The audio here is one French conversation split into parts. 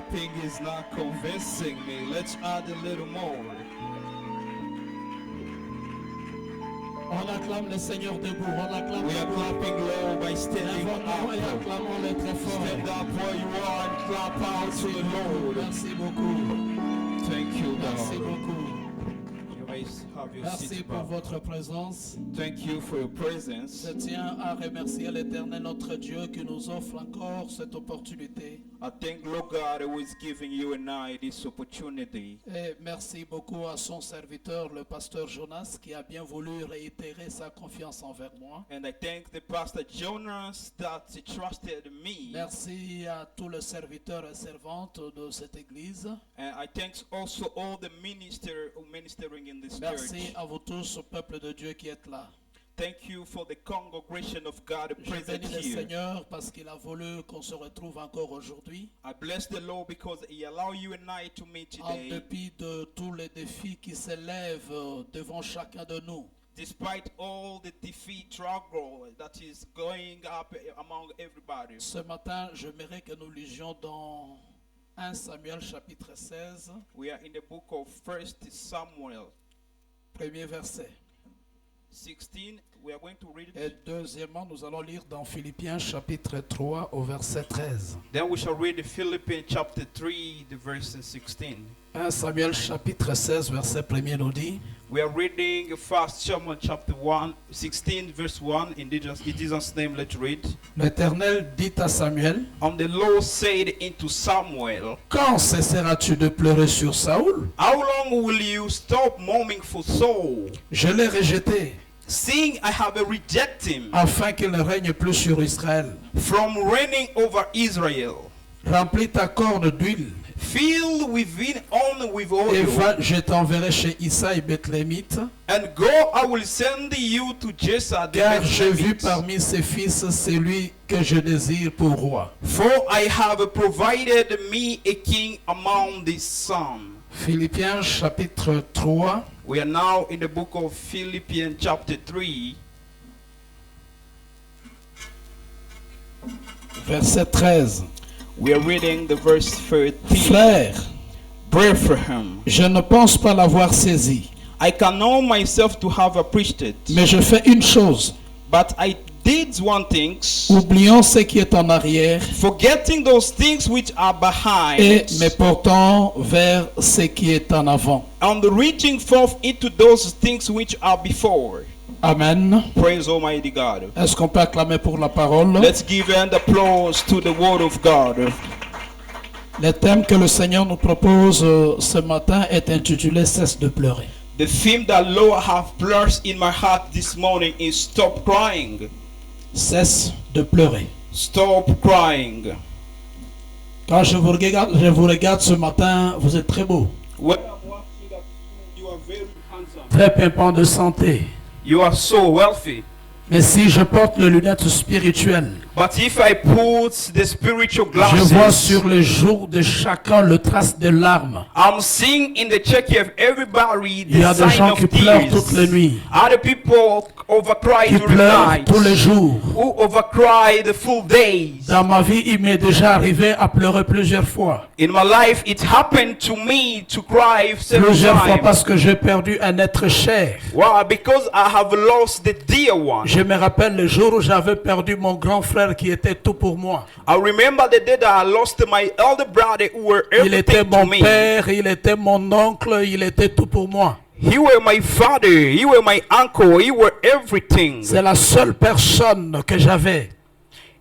clapping is not convincing me. Let's add a little more. On acclame le Seigneur debout. On acclame We are clapping low by standing Lèvons-nous et up. acclamons-le très fort. Stand up where you are and clap out to the Lord. Merci beaucoup. Thank you, Merci God. beaucoup. You may have your Merci seat pour back. votre présence. Thank you for your presence. Je tiens à remercier l'Éternel, notre Dieu, qui nous offre encore cette opportunité. I thank Lord God who is giving you and I this opportunity. Et merci beaucoup à son serviteur, le pasteur Jonas, qui a bien voulu réitérer sa confiance envers moi. And I thank the Pastor Jonas that he trusted me. Merci à tous les serviteurs et servantes de cette église. And I thank also all the ministering in this Merci church. à vous tous, au peuple de Dieu qui êtes là. Thank you for the congregation of God Je present bénis le here. Seigneur parce qu'il a voulu qu'on se retrouve encore aujourd'hui. I bless the Lord because He allowed you and I to meet En today. dépit de tous les défis qui s'élèvent devant chacun de nous. Despite all the defeat struggle that is going up among everybody. Ce matin, j'aimerais que nous lisions dans 1 Samuel chapitre 16, We are in the book of 1 Samuel premier verset. 16. We are going to read Et it. deuxièmement, nous allons lire dans Philippiens chapitre 3 au verset 13. Then we shall read the Philippians chapter 3, the verse 16. 1 Samuel chapitre 16, verset 1er nous dit: We are reading 1 Samuel chapter 1, 16, verse 1. In Jesus' name, let's read. L'Éternel dit à Samuel: And the Lord said unto Samuel, Quand cesseras-tu de pleurer sur Saoul? How long will you stop mourning for Saul? Je l'ai rejeté, Seeing I have rejected him afin qu'il ne règne plus sur Israël. from reigning over Israel. Remplis ta corne d'huile, Filled within on with et oil, va, je t'enverrai chez Isaïe Bethlémite, and go, I will send you to Jesse the car j'ai vu Bethlehemite. parmi ses fils celui que je désire pour roi. For I have provided me a king among the sons. Philippiens chapitre 3, We are now in the book of Philippians chapter 3, verset 13. we are reading the verse 13. Frère, Brethren, je ne pense pas l'avoir saisi, I can know myself to have appreciated, mais je fais une chose, but I did one thing, oublions ce qui est en arrière forgetting those things which are behind, et me portant vers ce qui est en avant. and reaching forth into those things which are before. Amen. Praise Almighty God. Est-ce qu'on peut acclamer pour la parole? Let's give an applause to the word of God. Le thème que le Seigneur nous propose ce matin est intitulé Cesse de pleurer. The theme that Lord have placed in my heart this morning is stop crying. Cesse de pleurer. Stop crying. Quand je vous regarde ce matin, vous êtes très beau, When I'm watching that you are very handsome. très pimpant de santé. You are so wealthy. Mais si je porte le lunette spirituelle, But if I put the spiritual je vois glasses, sur les joues de chacun le trace de larmes. I'm seeing in the check of everybody Il y a the des sign gens of qui pleurent toutes les tears. nuits, Other people overcry qui during the pleurent night. tous les jours. Who overcry the full days. Dans ma vie, il m'est déjà arrivé à pleurer plusieurs fois. In my life, it happened to me to cry several Plusieurs fois times. parce que j'ai perdu un être cher. Why? Because I have lost the dear one. Je me rappelle le jour où j'avais perdu mon grand frère qui était tout pour moi. I remember the day that I lost my elder brother who were Il était everything to mon me. père, il était mon oncle, il était tout pour moi. He were my father, he were my uncle, he were everything. C'est la seule personne que j'avais.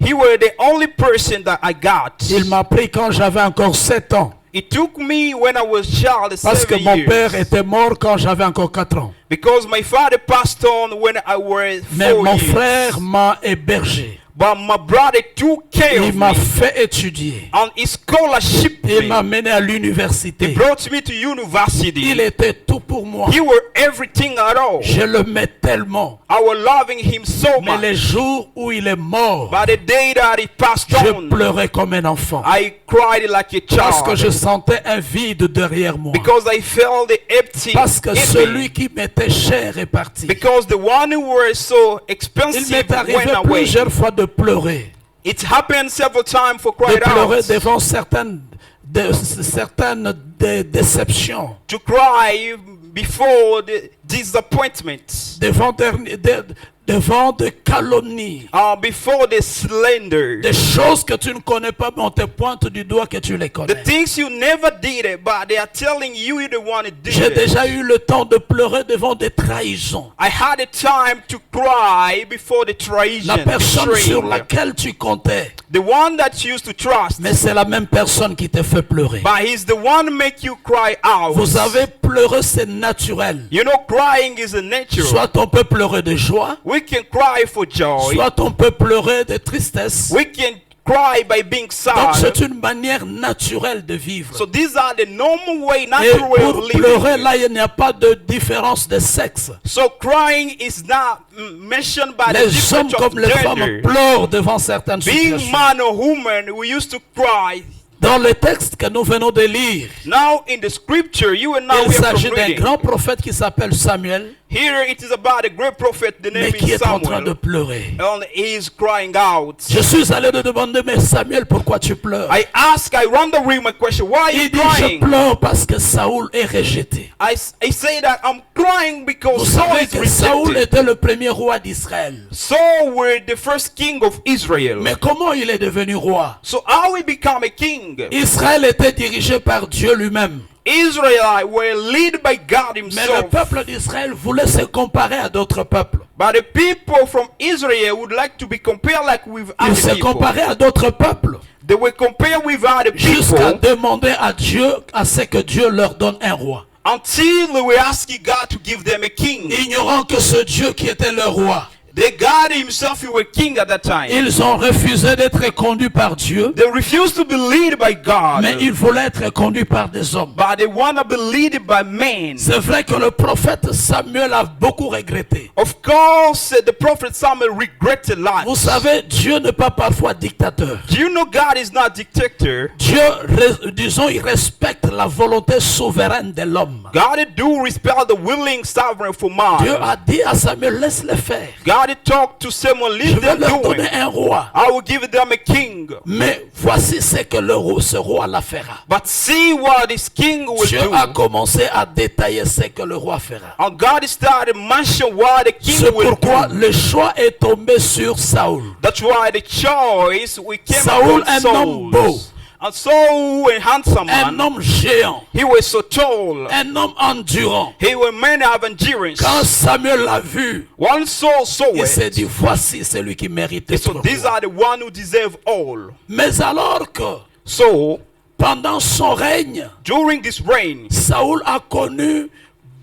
He were the only person that I got. Il m'a pris quand j'avais encore 7 ans. It took me when I was child Parce que 7 mon years. père était mort quand j'avais encore 4 ans. Because my father passed on when I was 4 Mais mon years. frère m'a hébergé. But my brother took care Il of m'a me. fait étudier. And he scholarship Il m'a me. mené à He l'université. brought me to university. Il était tout pour moi. He were everything at all. Je le mets tellement. I was loving him so Mais les much. jours où il est mort, But the day that he passed je on, pleurais comme un enfant. I cried like a Parce que je child. sentais un vide derrière moi. Because I felt the empty Parce que in me. celui qui m'était cher est parti. Because the one who were so Il expensive m'est arrivé went away. plusieurs fois de pleurer. It happened several times for De crying pleurer out. devant certaines certaines déceptions, to cry before the disappointments, devant des calomnies, before the slander, des choses que tu ne connais pas, mais on te pointe du doigt que tu les the connais. things you never did it, but they are telling you you're the one who did J'ai it. déjà eu le temps de pleurer devant des trahisons. I had a time to cry before the La trahison, personne sur betraying. laquelle tu comptais, The one that you used to trust, mais c'est la même personne qui te fait pleurer. but he's the one who make you cry out. Vous savez, pleurer c'est naturel. You know, crying is a nature. Soit on peut pleurer de joie, We can cry for joy. soit on peut pleurer de tristesse. We can cry by being Donc sad. c'est une manière naturelle de vivre. So these are the normal way, Et natural way of pour living. pleurer, là, il n'y a pas de différence de sexe. So crying is not mentioned by the Les hommes difference of comme les femmes gender. pleurent devant certaines Being situations. man or woman, we used to cry. Dans le texte que nous venons de lire, Now in the scripture, you and I il we are s'agit from d'un reading. grand prophète qui s'appelle Samuel, Here it is about a great prophet. The name mais qui is est en train de Samuel, pleurer. and he is crying out. Je suis allé de demander, mais Samuel, pourquoi tu pleures? I wondering my question. Why are you Il dit, je crying? pleure parce que Saoul est rejeté. I say that I'm crying Vous because Saul savez is que Saoul rejected. était le premier roi d'Israël. Saul were the first king of Israel. Mais comment il est devenu roi? So how he become a king? Israël était dirigé par Dieu lui-même. Israelites were led by God Mais le himself. peuple d'Israël voulait se comparer à d'autres peuples. But the people from Israel would like to be compared like with Ils other se people. comparaient à d'autres peuples They were compared with other jusqu'à people demander à Dieu, à ce que Dieu leur donne un roi. until they were asking God to give them a king. Ignorant que ce Dieu qui était leur roi, The God himself, he were king at that time. ils ont refusé d'être conduits par Dieu, They refused to be led by God, mais ils voulaient être conduits par des hommes. but they want to be led by men. C'est vrai que le prophète Samuel a beaucoup regretté. Of course, the prophet Samuel regretted life. Vous savez, Dieu n'est pas parfois dictateur. Do you know God is not dictator? Dieu, disons, il respecte la volonté souveraine de l'homme. God do respect the willing sovereign for Dieu man. a dit à Samuel, laisse-le faire. God talked to Samuel, Je leave vais them leur doing. donner un roi. I will give them a king. Mais voici ce que ce roi la fera. But see what this king will Dieu do. a commencé à détailler ce que le roi fera. And God started mentioning what the king C'est will pourquoi do. le choix est tombé sur Saoul. That's why the choice we came Saul, upon un homme beau. Saul. And Saul, a handsome Un man, homme géant. he was so tall. Un homme endurant. He was man of endurance. Quand Samuel l'a vu, One Saul saw il s'est it. dit, voici celui qui mérite And so d'être these roi. are the one who deserve all. Mais alors que, So pendant son règne, during this reign, Saoul a connu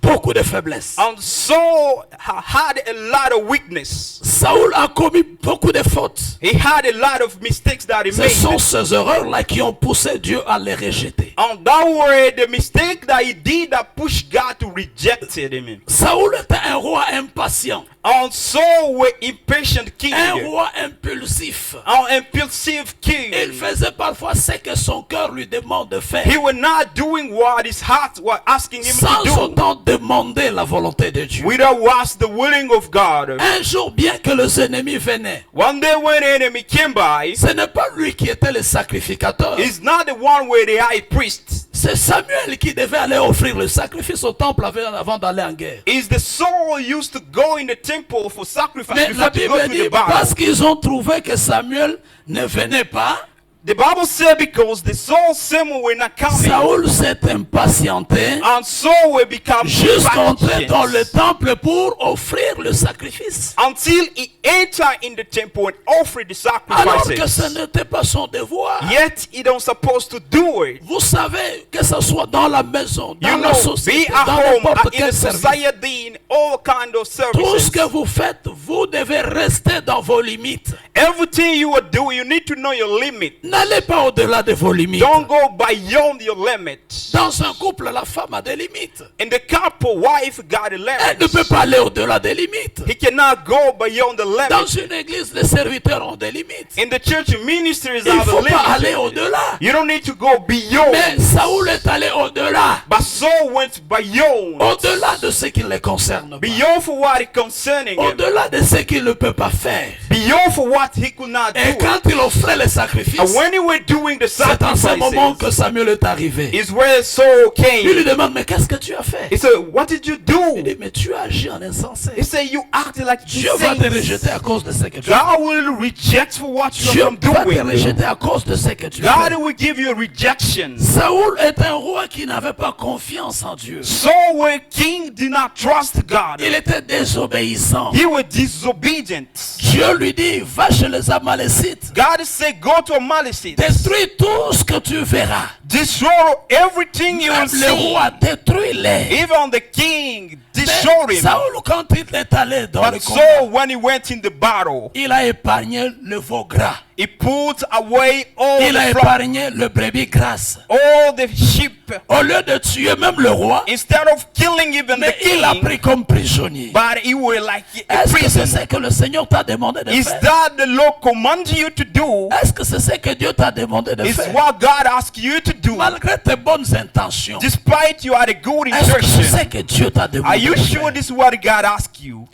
beaucoup de faiblesses. and Saul had a lot of weakness. Saoul a commis beaucoup de fautes. He had a lot of mistakes that he Ce made. sont ces erreurs-là qui ont poussé Dieu à les rejeter. And that were the mistake that he did that pushed God to reject him. Saoul était un roi impatient, And Saul were impatient king. un roi impulsif. An impulsive king. Il faisait parfois ce que son cœur lui demande de faire, He was not doing what his heart was asking him sans to do. autant demander la volonté de Dieu. Without was the willing of God. Un jour, bien que les ennemis venaient, One day when the enemy came by, ce n'est pas lui qui était le sacrificateur. he's not the one where the high priest. C'est Samuel qui devait aller offrir le sacrifice au temple avant d'aller en guerre. Is the Saul used to go in the temple for sacrifice Mais la before to Bible go to dit, the battle. parce qu'ils ont trouvé que Samuel ne venait pas, The Bible said because the Saul Samuel were not coming, Saoul s'est impatienté and Saul will become jusqu'entrer dans le impatient temple pour offrir le sacrifice. until he entered in the temple and offered the Alors que ce sacrifices. n'était pas son devoir. Yet he don't supposed to do it. Vous savez que ce soit dans la maison, dans You la know, société, be at dans home, n'importe in quel the service. society, in all kind of Tout ce services. que vous faites, vous devez rester dans vos limites. Everything you are doing, you need to know your limit. N'allez pas au-delà de vos limites. Don't go beyond your limit. Dans un couple, la femme a des limites. In the couple, wife got a Elle ne peut limit. pas aller au-delà des limites. He cannot go beyond the Dans limit. une église, les serviteurs ont des limites. In the church, ministries Il ne have faut a pas aller limit. au-delà. You don't need to go beyond. Mais Saoul est allé au-delà. But Saul went beyond. Au-delà de ce qui le concerne. pas. Beyond for what is concerning him. Au-delà de ce qu'il ne peut pas faire. Beyond for what he could not Et do. quand il offrait le sacrifice, And when they were doing the c'est en ce moment que sacrifices, Samuel est arrivé. is where Saul Il lui came. demande, mais qu'est-ce que tu as fait? He said, what did you Il do? dit, mais tu as agi en insensé. He said, you acted like Dieu va te saints. rejeter à cause de ce que tu fais. God will reject for what you Dieu are va te doing. rejeter à cause de ce que tu God fais. will give you a rejection. Saoul est un roi qui n'avait pas confiance en Dieu. Saul, where king did not trust God. Il était désobéissant. He was disobedient. Dieu lui dit, va chez les Amalécites. God said, go to Amalekite. Détruis tout ce que tu verras. Destroy everything you will Même les see. rois, détruis-les. Even the king, Mais destroy him. Saoul, quand il est allé dans le But combat, Saul, when he went in the battle, il a épargné le veau gras. he put away all Il a the flock, épargné le brebis grasse. all the sheep. Au lieu de tuer même le roi, Instead of killing even the mais il a king, pris comme prisonnier. but he was like a Est-ce que c'est prisoner. ce que le Seigneur t'a demandé de Is faire? that the Lord command you to do? Est-ce que c'est ce que Dieu t'a demandé de Is faire? what God asked you to do? Malgré tes bonnes intentions, Despite you had a good est-ce que c'est ce intention. que Dieu t'a Are demandé you de sure faire? this is what God asked you?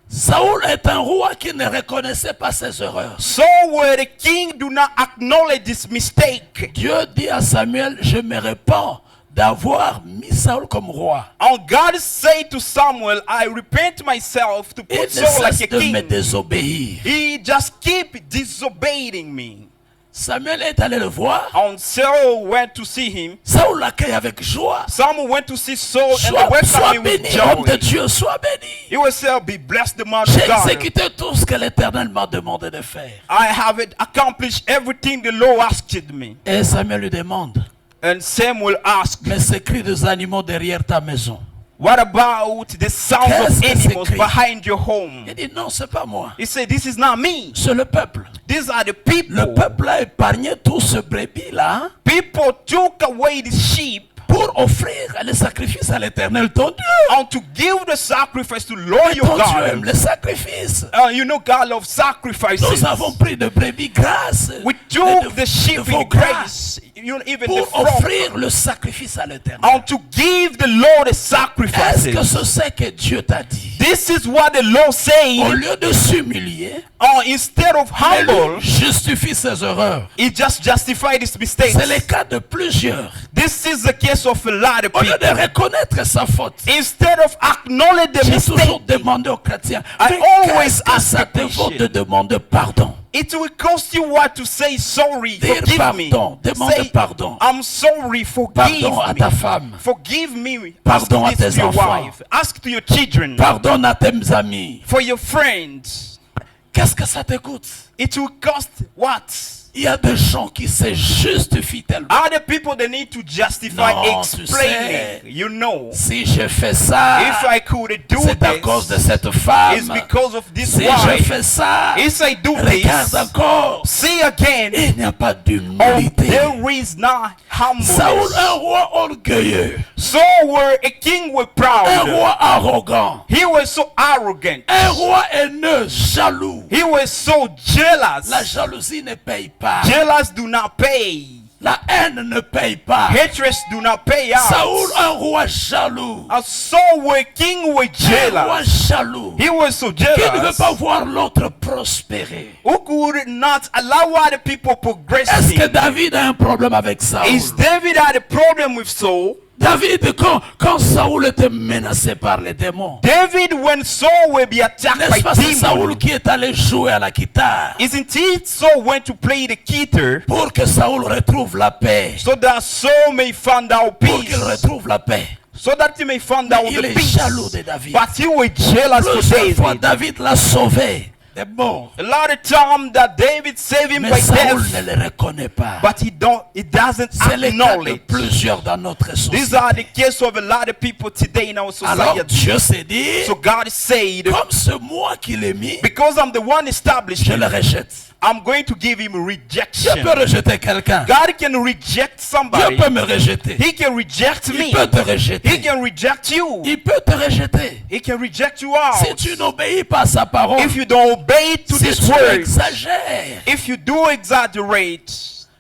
Saoul est un roi qui ne reconnaissait pas ses erreurs. So where the king do not acknowledge this mistake. Dieu dit à Samuel, je me répands d'avoir mis Saoul comme roi. And God said to Samuel, I repent myself to Il put ne Saul like cesse a de me king. désobéir. He just keep disobeying me. Samuel est allé le voir. And Saul went to see him. Saoul l'accueille avec joie. Samuel went to see Saul and Sois welcomed him with béni, homme de joy. Dieu, sois béni. He will say, be blessed the man J'ai of God. exécuté tout ce que l'Éternel m'a demandé de faire. I have accomplished everything the Lord asked me. Et Samuel lui demande, And Samuel asked, mais ces cris des animaux derrière ta maison. what about the sounds of Qu'est-ce que c'est animals écrit? behind your home? Il dit, non, c'est pas moi. He said, this is not me. C'est le peuple. These are the Le people. peuple a épargné tout ce brebis-là People took away the sheep pour offrir les sacrifices à l'Éternel, ton Dieu. and to give the sacrifice to Lord Et your ton Dieu aime God. les sacrifices. You know God loves sacrifices. Nous avons pris de brebis grasses We et took de the sheep veau in gras grace, even the pour flock, offrir le sacrifice à l'Éternel. and to give the Lord a Est-ce que sacrifice. c'est ce que Dieu t'a dit? This is what the Lord Au said. lieu de s'humilier, Instead of il humble, justifie ses erreurs. he just justified his mistakes. C'est le cas de plusieurs. This is the case of a lot of Au lieu de people. reconnaître sa faute, Instead of acknowledging the j'ai toujours mistake, demandé aux chrétiens, I mais always qu'est-ce que ask ça the te vaut Christian. de demander pardon? it will cost you what to say sorry, Dire forgive me. pardon, demander Say, pardon. I'm sorry, forgive Pardon à ta me. femme. Forgive me. Pardon Ask à this tes to your enfants. wife. Ask to your children. Pardonne à tes amis. For your friends. Qu'est-ce que ça te coûte? It will cost what? Il y a des gens qui se justifient tellement. Other people they need to justify, Non, tu explaining. sais. You know. Si je fais ça, If I could do c'est à cause de this, cette it's femme. because of this Si je wife. fais ça, If I do regarde this, encore. see again. Il n'y a pas Oh, d'humilité. there is not Saoul, humbleness. un roi orgueilleux, So were a king were un proud. roi arrogant, He was so arrogant. un roi haineux, jaloux. He was so jealous. La jalousie ne paye pas. Jealous do not pay. La haine ne paye pas. Hatred do not pay out. Saoul, un roi jaloux. And so were king were Un roi jealous. jaloux. He was so Qui ne veut jealous. pas voir l'autre prospérer. Who could not allow other people Est-ce progressing? que David a un problème avec Saoul? Is David had a problem with Saul? David, quand Saoul était menacé par les démons, David, when Saul will be attacked n'est-ce by pas c'est Saoul demons, qui est allé jouer à la guitare isn't it Saul went to play the guitar pour que Saoul retrouve la paix? so that Saul may find out Pour peace? qu'il retrouve la paix. So that he may find out Il the est peace. jaloux de David. But he was jealous for Plusieurs fois, David. David l'a sauvé des morts. A lot of time that David saved him Mais by Saoul death, ne le reconnaît pas. but he doesn't C'est le cas de acknowledge. plusieurs dans notre These société. are the case of a lot of people today in our Alors society. Dieu s'est dit, So God said, comme c'est moi qui l'ai mis, because I'm the one established, je le rejette. I'm going to give him Dieu rejection. peut rejeter quelqu'un. God can reject Dieu somebody. peut me rejeter. He can reject Il me. peut te He rejeter. can reject you. Il peut te rejeter. He can reject you Si out. tu n'obéis pas à sa parole, If you don't obey to si this tu word, exagères, if you do exaggerate,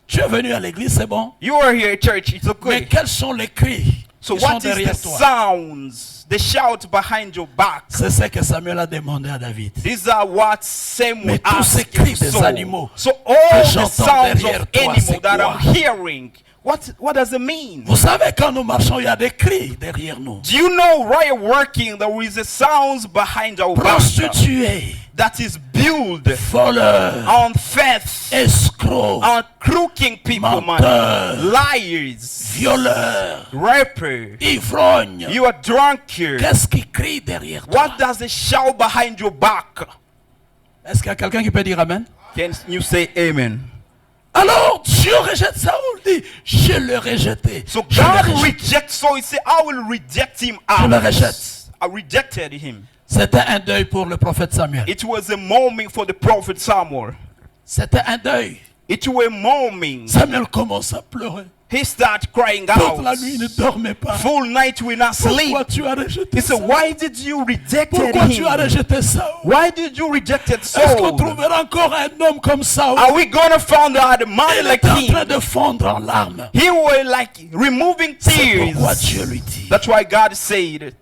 tu es venu à l'église, c'est bon. you are here, church, it's Mais okay. quels sont les cris So Ils sont what is the derrière toi. sounds, the shout behind your back? C'est ce que Samuel a demandé à David. These are what Samuel Mais tous ces asked cris of des Saul. animaux So que all the j'entends sounds derrière of toi, animals c'est that quoi? I'm hearing, what does it mean? Vous savez, quand nous marchons, il y a des cris derrière nous. Do you know while you're working there is a sounds behind our back Prostituées, that is built voleurs, on theft, escrocs, on crooking people, man, menteurs, liars, violeurs, rapper. ivrognes. You are drunkard. Qu'est-ce qui crie derrière toi? What does it shout behind your back? Est-ce qu'il y a quelqu'un qui peut dire Amen? Can you say amen? Alors Dieu rejette Saoul, dit, je l'ai rejeté. So Je l'ai God rejeté. rejects Saul. He said, I will reject him Je le out. rejette. I rejected him. C'était un deuil pour le prophète Samuel. It was a moment for the prophet Samuel. C'était un deuil. It was a moment. Samuel commence à pleurer. He started crying Toute la out. nuit, il ne dormait pas. Full night will not sleep. Pourquoi tu as rejeté He said, Saul? why did you reject Pourquoi tu as him? rejeté Saul? Why did you reject Est-ce qu'on Saul? trouvera encore un homme comme Saul? Are we gonna find out a man Il like est en train him? de fondre en larmes. He was like removing C'est pourquoi Dieu tears. lui dit, That's why God said,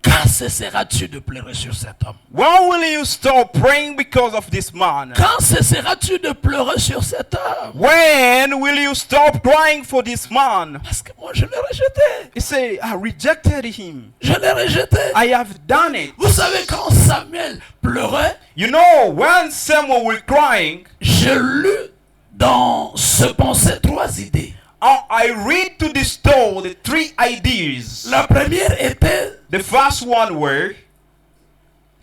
quand cesseras-tu de pleurer sur cet homme? when will you stop praying because of this man? Quand cesseras-tu de pleurer sur cet homme? When will you stop crying for this man? Parce que moi je l'ai rejeté. He said, I rejected him. Je l'ai rejeté. I have done it. Vous savez, quand Samuel pleurait, You know, when Samuel was crying, je lus dans ce pensée 3 idées. I read to the store the 3 ideas. La première était The first one were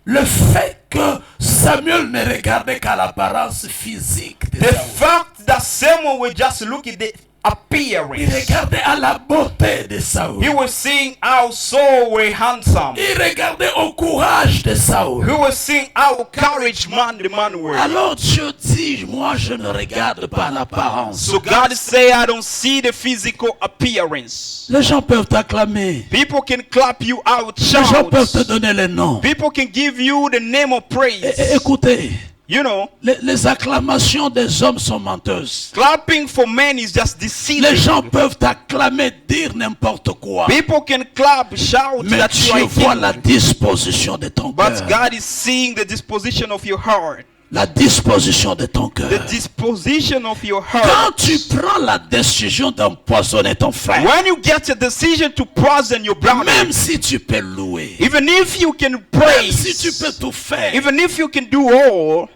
le fait que Samuel ne regardait qu'à l'apparence physique de the Saül. fact that Samuel was just looking at the Il appearance. regardait à la beauté de Saül. He was seeing how Saul was handsome. Il regardait au courage de He Saül. was seeing how courage the man was. Alors Dieu dit, moi je ne regarde pas l'apparence. So God say, I don't see the physical appearance. Les gens peuvent t'acclamer. People can clap you out, Les gens peuvent te shout. donner les noms. People can give you the name of praise. Écoutez, You know, les acclamations des hommes sont menteuses. clapping for men is just Les deceiving. gens peuvent t'acclamer, dire n'importe quoi. People can clap, shout Mais that you are Dieu voit healed. la disposition de ton But cœur. God is seeing the disposition of your heart. La disposition de ton The cœur. disposition of your Quand heart. tu prends la décision d'empoisonner ton frère, When you get a decision to poison your brother, même si tu peux louer, even if you can même si tu peux praise, tout faire, even if you can do all,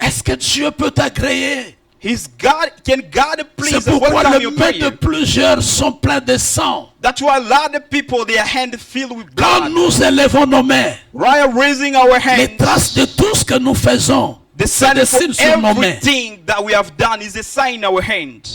est-ce que Dieu peut t'agréer? can God please C'est pourquoi welcome les your mains de prayer? plusieurs sont pleines de sang. That's why a lot of people, their hands filled with Quand blood. nous élevons nos mains, While raising our les traces hands, de tout ce que nous faisons the se sign for dessinent sur nos mains. everything that we have done is a sign in our hand.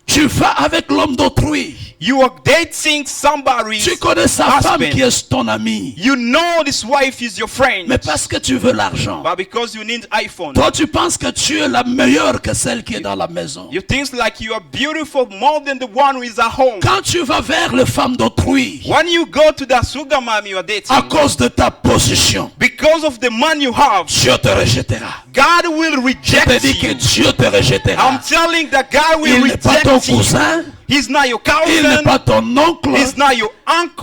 Tu vas avec l'homme d'autrui. You are dating somebody. Tu connais sa femme husband. qui est ton ami. You know this wife is your friend. Mais parce que tu veux l'argent. But because you need iPhone. Toi, tu penses que tu es la meilleure que celle qui est dans la maison. You think like you are beautiful more than the one who is at home. Quand tu vas vers les femmes d'autrui, When you go to that sugar mom you are dating, à cause de ta position, because of the man you have, Dieu te rejettera. God will Je te reject dis que you. Dieu te rejettera. I'm telling that God will Il n'est pas ton reject you. cousin, He's not your il n'est pas cousin. ton oncle, He's not your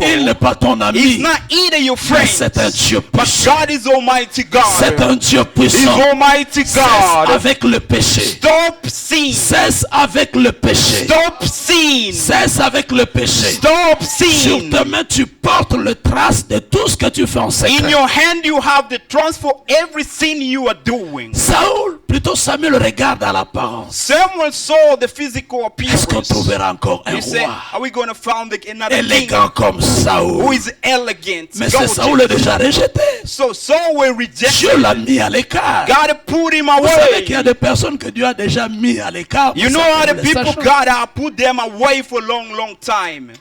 il n'est uncle. pas ton He's ami. not either your Mais friend. c'est un Dieu But puissant. God is Almighty C'est God. un Dieu He's puissant. Almighty Cesse God. avec le péché. Stop sin. Cesse avec le péché. Stop sin. Cesse avec le péché. Stop Sur sin. tes mains, tu portes le trace de tout ce que tu fais en In secret. your hand you have the transfer every sin you are doing. Saül, plutôt Samuel, regarde à l'apparence. Someone saw the physical Est-ce qu'on appearance. trouvera encore un You say, roi are we going to find another king élégant comme who Saül? is elegant? Mais c'est Saül est Gorgeous. déjà rejeté. So Saul will reject Dieu him. l'a mis à l'écart. God put him Vous savez qu'il y a away. des personnes que Dieu a déjà mis à l'écart. You know how the people God have put them away for a long, long time.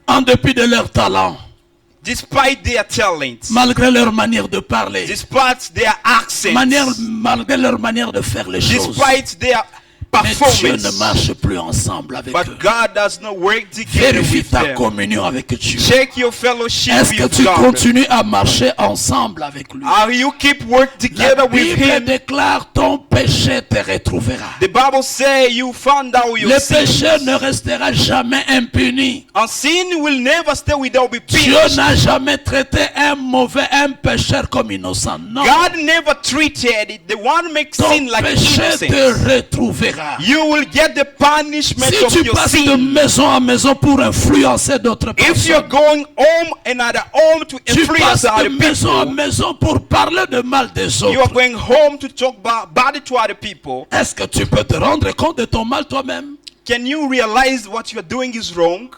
En dépit de leur talent, Despite their talents, malgré leur manière de parler, despite their accents, malgré leur manière de faire les choses. despite their Mais Dieu ne performance. marche plus ensemble avec eux. But God does not work together Vérifie with ta them. communion avec Dieu. Check your fellowship Est-ce que with tu God. continues à marcher ensemble avec lui? Are you keep work La together with Bible Him? déclare ton péché te retrouvera. The Bible says you found out your Le sin. péché ne restera jamais impuni. And sin will never stay without be Dieu punished. n'a jamais traité un pécheur comme innocent. Non. God never treated it. The one makes Ton sin like péché innocent. te retrouvera. You will get the punishment Si of tu your passes de sin. maison en maison pour influencer d'autres If you're personnes, going home and at home to tu passes influence de other maison en people, maison pour parler de mal des you are autres. going home to talk bad to other people. Est-ce que tu peux te rendre compte de ton mal toi-même? Can you realize what you're doing is wrong?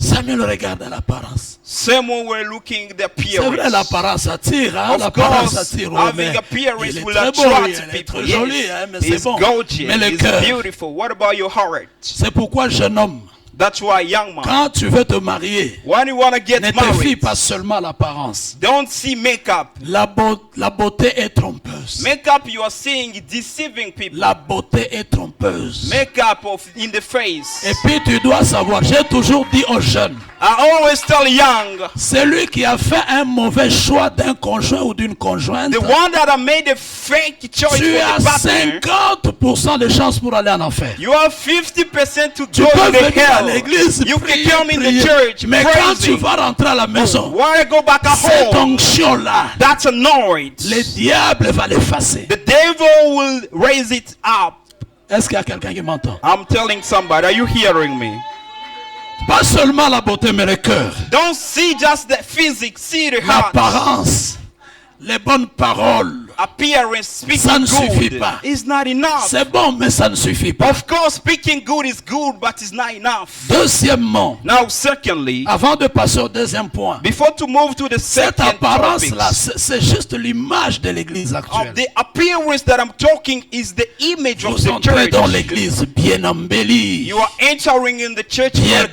Samuel regarde l'apparence. Someone were looking the C'est vrai, appearance. l'apparence attire, hein? Of L'apparence course, attire. Ouais, having mais appearance il est will très beau, attract il est people. très joli, Yes. hein, mais c'est He's bon. gorgeous. Mais le He's cœur, beautiful. What about your heart? c'est pourquoi jeune homme, That's why, young man, quand tu veux te marier, when you want to get ne te fie married, pas seulement à l'apparence. don't see makeup. La beauté est trompeuse. Makeup you are seeing deceiving people. La beauté est trompeuse. Makeup of in the face. Et puis tu dois savoir, j'ai toujours dit aux jeunes, I always tell young, celui qui a fait un mauvais choix d'un conjoint ou d'une conjointe, the one that have made a fake choice tu for as the partner, 50% de chances pour aller en enfer. you have 50% to Tu go peux to the venir à hell. l'église, You prier, can come in the prier. church, Mais quand tu praising. vas rentrer à la maison, When I go back at cette home, onction-là, that's annoyed. le diable va l'effacer. The devil will raise it up. Est-ce qu'il y a quelqu'un qui m'entend? I'm telling somebody, are you hearing me? Pas seulement la beauté, mais le cœur. Don't see just the physics, see the heart. L'apparence, les bonnes paroles. Appearance, speaking Ça ne suffit good pas. is not enough. C'est bon, mais ça ne suffit pas. Of course, speaking good is good, but it's not enough. Deuxièmement, Now, secondly, avant de passer au deuxième point, before to move to the cette second apparence-là, topic, c'est juste l'image de l'église of actuelle. the appearance that I'm talking is the image of Vous the entrez church. dans l'église bien embellie, You are entering in the church bien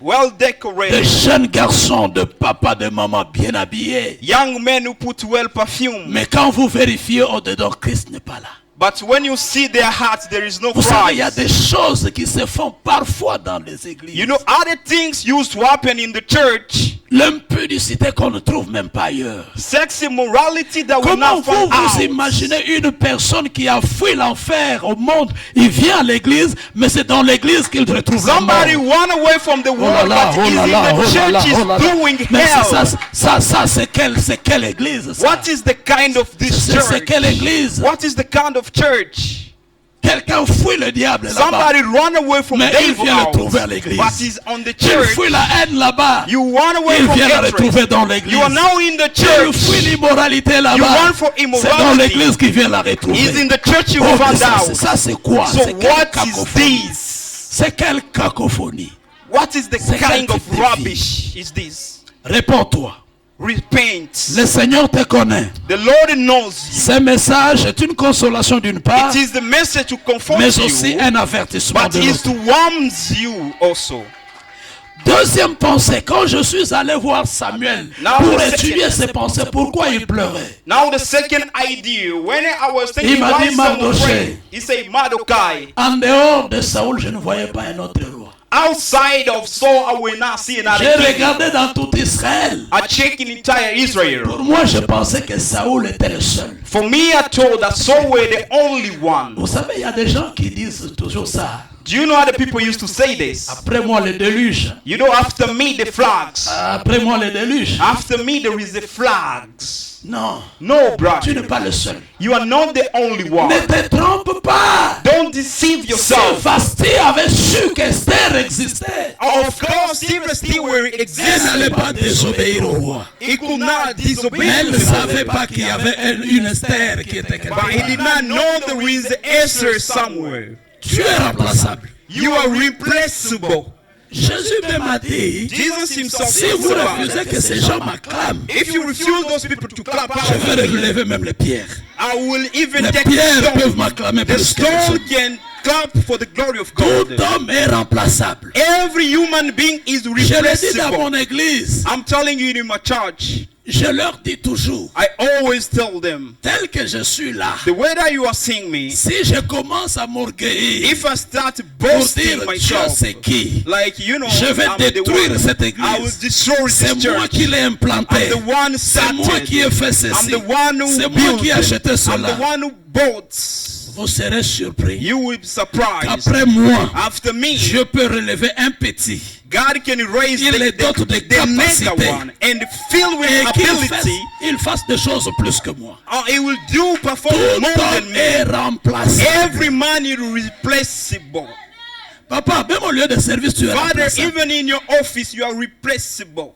well de decorated. jeunes garçons, de papa, de maman bien habillés. Young men who put well perfume. Mais quand vous vérifiez au-dedans, Christ n'est pas là. But when you see their hearts, there is no Vous savez, il y a Christ. des choses qui se font parfois dans les églises. You know, other things used to happen in the church. L'impudicité qu'on ne trouve même pas ailleurs. Sex immorality that will Comment not find vous out. imaginez une personne qui a fui l'enfer au monde, il vient à l'église, mais c'est dans l'église qu'il retrouve la mort. Somebody run away from the Oh là world, là, but oh is là in là, the oh là church là, is oh là là. doing Mais hell. ça c'est quelle église ça? What is the kind of this C'est church? quelle église? What is the kind of church? Quelqu'un fuit le diable là-bas. Somebody run away from Mais il devil vient le out, trouver à l'église. but is on the Il church. fuit la haine là-bas. You run away Il from vient le hatred. retrouver dans l'église. You are now in the Il church. fuit l'immoralité You là-bas. run for C'est dans immorality. l'église qu'il vient la retrouver. Is in the church you Oh, mais found ça, out. ça c'est quoi? So C'est quelle what is cacophonie? this? C'est quelle cacophonie? What is the C'est kind quel of type de vie? rubbish is this? Réponds-toi. Repent. Le Seigneur te connaît. The Lord knows you. Ce message est une consolation d'une part, It is the message to comfort mais aussi you, un avertissement but de it is to l'autre. warn you also. Deuxième pensée, quand je suis allé voir Samuel Now pour the étudier second- ses pensées, pourquoi il pleurait? Now the second idea, when I was thinking Il m'a why dit someone Mardoché. prayed, he said Mardochai. En dehors de Saoul, je ne voyais pas un autre roi. Outside of Saul, I will not see another J'ai king. regardé dans tout Israël. I checked in entire Israel. Pour moi, je pensais que Saoul était le seul. For me, I thought that Saul were the only one. Vous savez, il y a des gens qui disent toujours ça. Do you know how the people used to say this? Après moi, le déluge. You know, after me, the flags. Après moi, le déluge. After me, there is the flags. Non, No, tu n'es brother. pas le seul. You are not the only one. Ne te trompe pas. Don't deceive Si yourself. Vasti avait su qu'Esther existait, Of course, Steve were elle existing. n'allait pas désobéir au roi. He could not disobey. Mais elle ne the savait Lord. pas qu'il y avait une Esther qui était quelque But he did part. not know there is Esther somewhere. Tu es remplaçable. You are replaceable. Jésus même a dit, Jesus himself si said vous so. refusez que ces gens m'acclament, If you refuse those people to clap je out, vais relever même les pierres. I will even Les take the pierres peuvent stone. m'acclamer The plus que stone les can clap for the glory of Tout God. homme est remplaçable. Every human being is Je l'ai dit dans replaceable. mon église. I'm telling you in my church. Je leur dis toujours, I always tell them, tel que je suis là, the way that you are seeing me, si je commence à m'orgueillir if I start pour boasting dire Dieu myself, c'est qui, like, you know, je vais I'm the détruire one, cette I will église. destroy C'est this moi church. qui l'ai implanté. I'm the one C'est moi qui ai started. fait I'm ceci. the one who C'est moi built qui ai acheté it. I'm cela. the one who bought. Vous serez surpris You will be surprised. qu'après moi, After me, je peux relever un petit God can raise Il les dote de the mega capacité. one and fill with et ability. qu'il fasse des choses plus que moi. He will do perform Tout more than homme me. est remplacé. Every man is replaceable. Papa, même au lieu de service, tu es Father, remplaçable. even in your office, you are replaceable.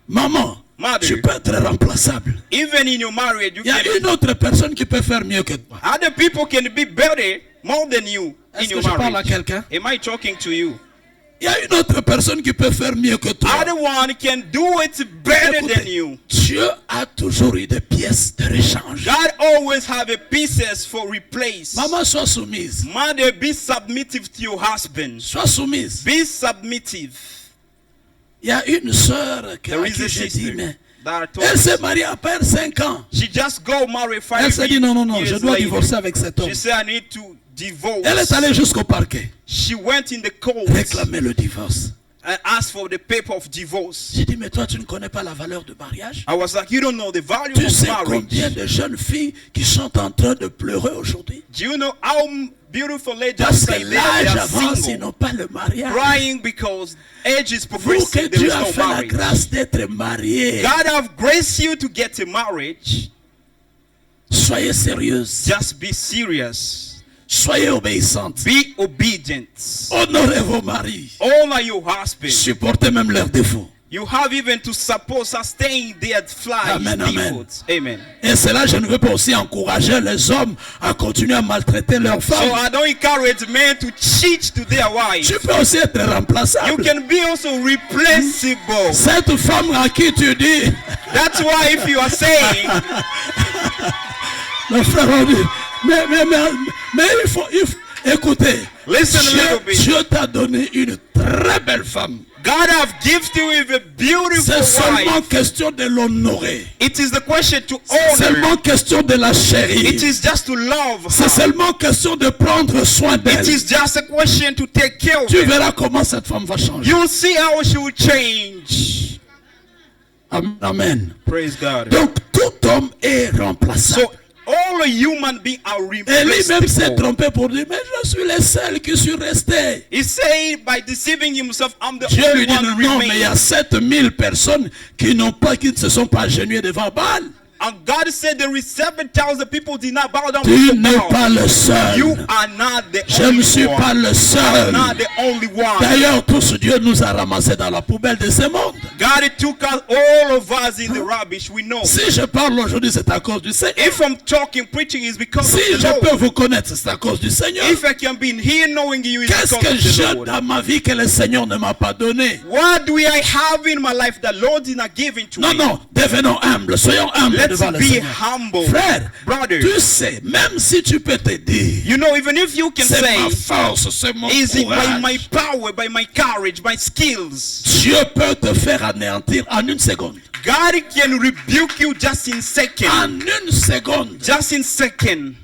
Maman, Mother, tu peux être remplaçable. even in your marriage, you Il y a can. une autre personne qui peut faire mieux que toi. Other people can be better, more than you in Est-ce que your je parle à marriage. quelqu'un? Am I talking to you? Il y a une autre personne qui peut faire mieux que toi. Other one can do it better than Écoutez, you. Dieu a toujours eu des pièces de rechange. God always have a pieces for replace. Maman, sois soumise. Mother, be submissive to your husband. Sois soumise. Be submissive. Il y a une sœur à There is qui a j'ai dit, sister mais that told elle me, s'est mariée après 5 ans. she just go marry 5 Elle s'est dit, non, non, non, je years dois later. divorcer avec cet homme. She said, I need to divorce. Elle est allée jusqu'au parquet, She went in the court réclamer le divorce. and asked for the paper of divorce. J'ai dit, mais toi, tu ne connais pas la valeur du mariage? I was like, you don't know the value Tu of sais combien marriage. de jeunes filles qui sont en train de pleurer aujourd'hui? Do you know how beautiful ladies Parce say que they l'âge are avance, ils single, n'ont pas le mariage. crying because age is Vous progressing, que there Dieu is a no fait la marriage. grâce d'être marié, God have graced you to get a marriage. soyez sérieuse, Just be serious. soyez obéissante, Be obedient. honorez vos maris, Honor your husband. supportez même leurs défauts. You have even to support, sustain their flies. Amen, amen. defaults. Amen. Et cela, je ne veux pas aussi encourager les hommes à continuer à maltraiter leurs So femmes. I don't encourage men to cheat to their wives. Tu peux aussi être You remplaçable. can be also replaceable. Cette femme à qui tu dis, That's why if you are saying, le frère a dit, mais il faut, écoutez, Listen a little bit. Dieu t'a donné une très belle femme. God have gifted you with a beautiful C'est seulement wife. question de l'honorer. It is the question to C'est honor. seulement question de la chérir. It is just to love C'est her. seulement question de prendre soin It d'elle. is just a question to take care of Tu her. verras comment cette femme va changer. You'll see how she will change. Amen. Praise God. Donc tout homme est remplaçable. So all human beings are Et lui-même s'est replaceable. trompé pour dire, mais je suis le seul qui suis resté. He said by deceiving himself, I'm the Dieu lui only dit, one non, mais il y a remains. 7000 personnes qui ne se sont pas agenouillées devant Baal. And God said there is 7,000 people did not bow down Tu before n'es Baal. pas le seul. You are not the Je ne only suis pas one. le I'm seul. not the only one. D'ailleurs, tous Dieu nous a ramassés dans la poubelle de ce monde. God took out all of us in the rubbish. We know. Si je parle aujourd'hui, c'est à cause du Seigneur. If I'm talking, preaching is because Si of the je Lord. peux vous connaître, c'est à cause du Seigneur. If I can be in here knowing you is Qu'est-ce because que of the j'ai Lord. dans ma vie que le Seigneur ne m'a pas donné? What do I have in my life that Lord did not give it to Non, me? non, devenons humbles, soyons humbles Let's devant le be Seigneur. humble. Frère, Brother, tu sais, même si tu peux te dire, you know, even if you can c'est ma say, force, c'est mon is it by my courage, power, by my courage, my skills? Dieu peut te faire anéantir en une seconde. God can rebuke you just in second. En une seconde. Just in second.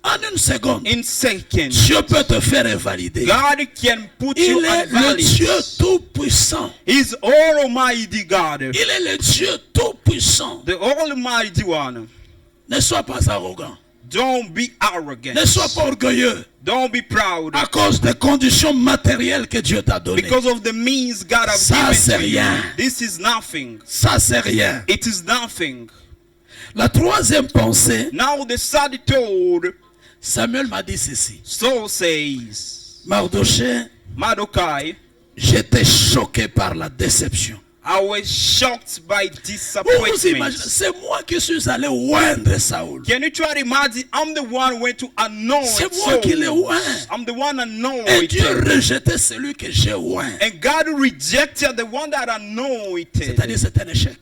En une seconde. In second. Dieu peut te faire invalider. God can put you Il est on le valid. Dieu tout-puissant. He's Almighty God. Il est le Dieu tout-puissant. The Almighty One. Ne sois pas arrogant. Don't be arrogant. Ne sois pas orgueilleux. Don't be proud. À cause des conditions matérielles que Dieu t'a données. Because of the means God has Ça, given c'est to you. rien. This is nothing. Ça, c'est rien. It is nothing. La troisième pensée, Now the sad told, Samuel m'a dit ceci. so says Mardoché, Mordecai, j'étais choqué par la déception. I was shocked by Vous vous disappointment. imaginez, c'est moi qui suis allé oindre Saoul. Can you try to imagine? I'm the one who went to anoint C'est moi qui l'ai Saul. oint. I'm the one Et Dieu anointed. rejetait celui que j'ai oint. And God rejected the one that anointed. C'est-à-dire c'est un échec.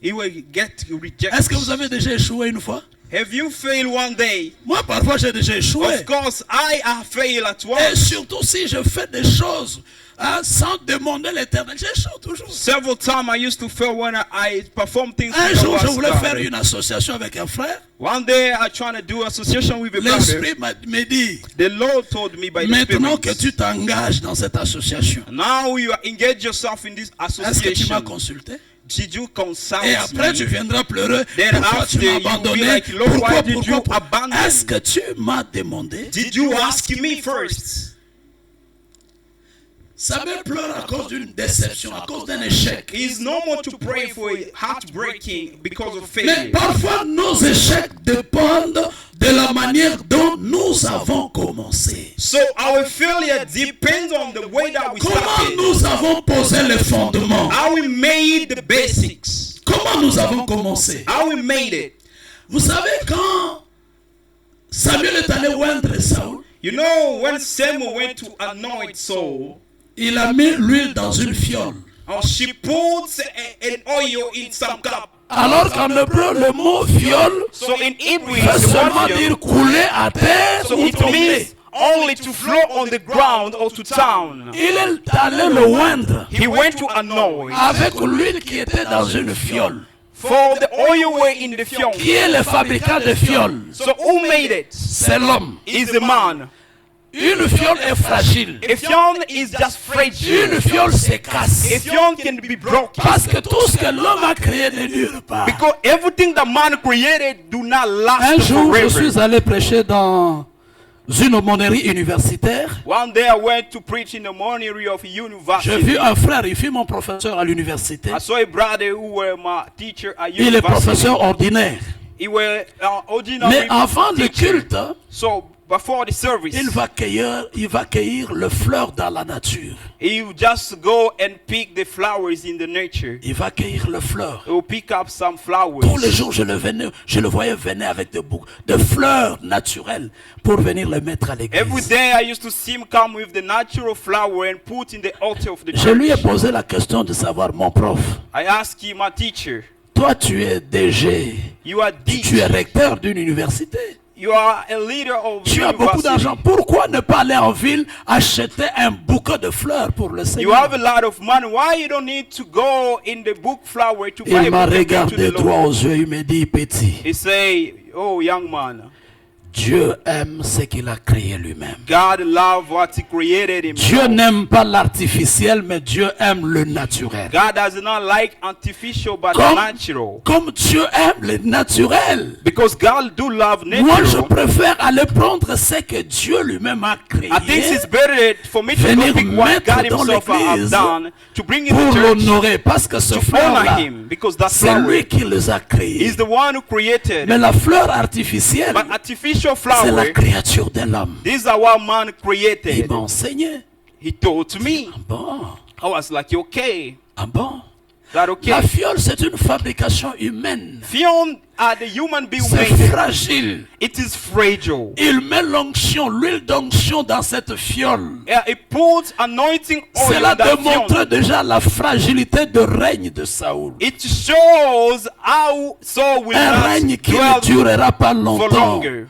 He will get rejected. Est-ce que vous avez déjà échoué une fois? Have you failed one day? Moi, parfois, j'ai déjà échoué. Of course, I have failed at Et once. surtout si je fais des choses sans demander l'éternel. J'échoue toujours. Several times I used to fail when I perform things Un with the jour, je Lord's voulais faire God. une association avec un frère. One day I trying to do association with a brother. L'Esprit me dit, The Lord told me by the maintenant que Spirit, tu t'engages dans cette association, now you engage yourself in this est-ce que tu m'as association. consulté? Did you consult Et après, tu me? viendras pleurer. Then Pourquoi after tu m'as you will be abandonné? like, Lord, Pourquoi, why did you abandon? Est-ce que tu m'as demandé? Did you ask me first? Samuel pleure à cause d'une déception, à cause d'un échec. It's normal to pray for heartbreaking because of Mais failure. parfois, nos échecs dépendent de la manière dont nous avons commencé. So our failure depends on the way that we Comment started. nous avons posé les fondements? How we made the basics. Comment nous avons commencé? How we made it. Vous savez, quand Samuel est allé oindre Saül, You know, when Samuel went to anoint Saul, il a mis l'huile dans une fiole. she puts an oil in some cup. Alors qu'en hébreu, le mot fiole So in Hebrew, veut the seulement word dire couler à terre so ou it tomber. means only to flow on the ground or to town. Il est allé le oindre He went to anoint. avec l'huile qui était dans une fiole. For the oil were in the field. Qui est le fabricant de fioles? So who made it? C'est l'homme. Is the man. Une fiole est fragile. A field is just fragile. Une fiole se casse. A field can be broken. Parce que tout ce que l'homme a créé ne dure pas. Because everything that man created do not Un last jour, je forever. suis allé prêcher dans une aumônerie universitaire. One day I went to preach in the monastery of a J'ai university. vu un frère, il fut mon professeur à l'université. I saw a brother who were my teacher at Il est university. professeur ordinaire. He were ordinary Mais avant le teacher. culte, So before the service, il va cueillir le fleur dans la nature. he will just go and pick the flowers in the nature. Il va cueillir le fleur. He will pick up some flowers. Tous les jours, je le voyais venir avec de fleurs naturelles pour venir les mettre à Every l'église. day I used to see him come with the natural flower and put in the altar of the Je lui ai church. posé la question de savoir, mon prof, I asked him, my teacher, toi tu es DG, you are tu es teacher, recteur d'une université, you are a leader of tu as beaucoup university. d'argent, pourquoi ne pas aller en ville acheter un bouquet de fleurs pour le You have Seigneur? a lot of money. Why you don't need to go in the book flower to buy Il a m'a book and give to regardé the droit Lord? aux yeux, il me dit, petit, He say, oh young man, Dieu aime ce qu'il a créé lui-même. God love what he created himself. Dieu n'aime pas l'artificiel, mais Dieu aime le naturel. God does not like artificial but Comme- natural. Comme Dieu aime le naturel. Because God do love Moi, je nature. préfère aller prendre ce que Dieu lui-même a créé I think it's better for me to venir go pick what mettre God dans himself has l'église done to bring in pour the church l'honorer. Parce que ce to honor fleur-là, him. Because that c'est flower lui qui les a créés. is the one who created. Mais la fleur artificielle, But artificial c'est la flower, créature de l'homme. this is what man Il created. m'a enseigné. He told me. Ah bon? I was like, okay, Ah bon? that okay? La fiole, c'est une fabrication humaine. Fion are the human being C'est made. fragile. It is fragile. Il met l'onction, l'huile d'onction dans cette fiole. Yeah, it puts anointing oil Cela on that démontre fion. déjà la fragilité de règne de Saül. It shows how Saul will Un not règne qui ne dwell durera pas for longtemps. longer.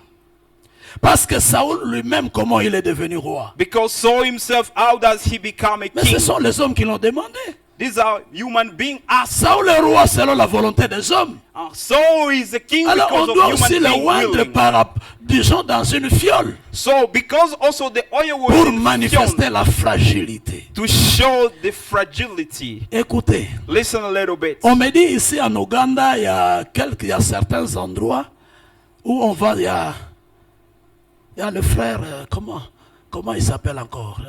Parce que Saül lui-même, comment il est devenu roi? Because Saul himself, how does he become a Mais ce king? sont les hommes qui l'ont demandé. These are human beings asked. Saül est roi selon la volonté des hommes. Saul is the king Alors on because doit of aussi human le being oindre willing. par, disons, dans une fiole So because also the oil was pour in manifester fion la fragilité. to show the fragility. Écoutez, Listen a little bit. on me dit ici en Ouganda, il y a certains endroits où on va, il y a le frère, comment il s'appelle encore?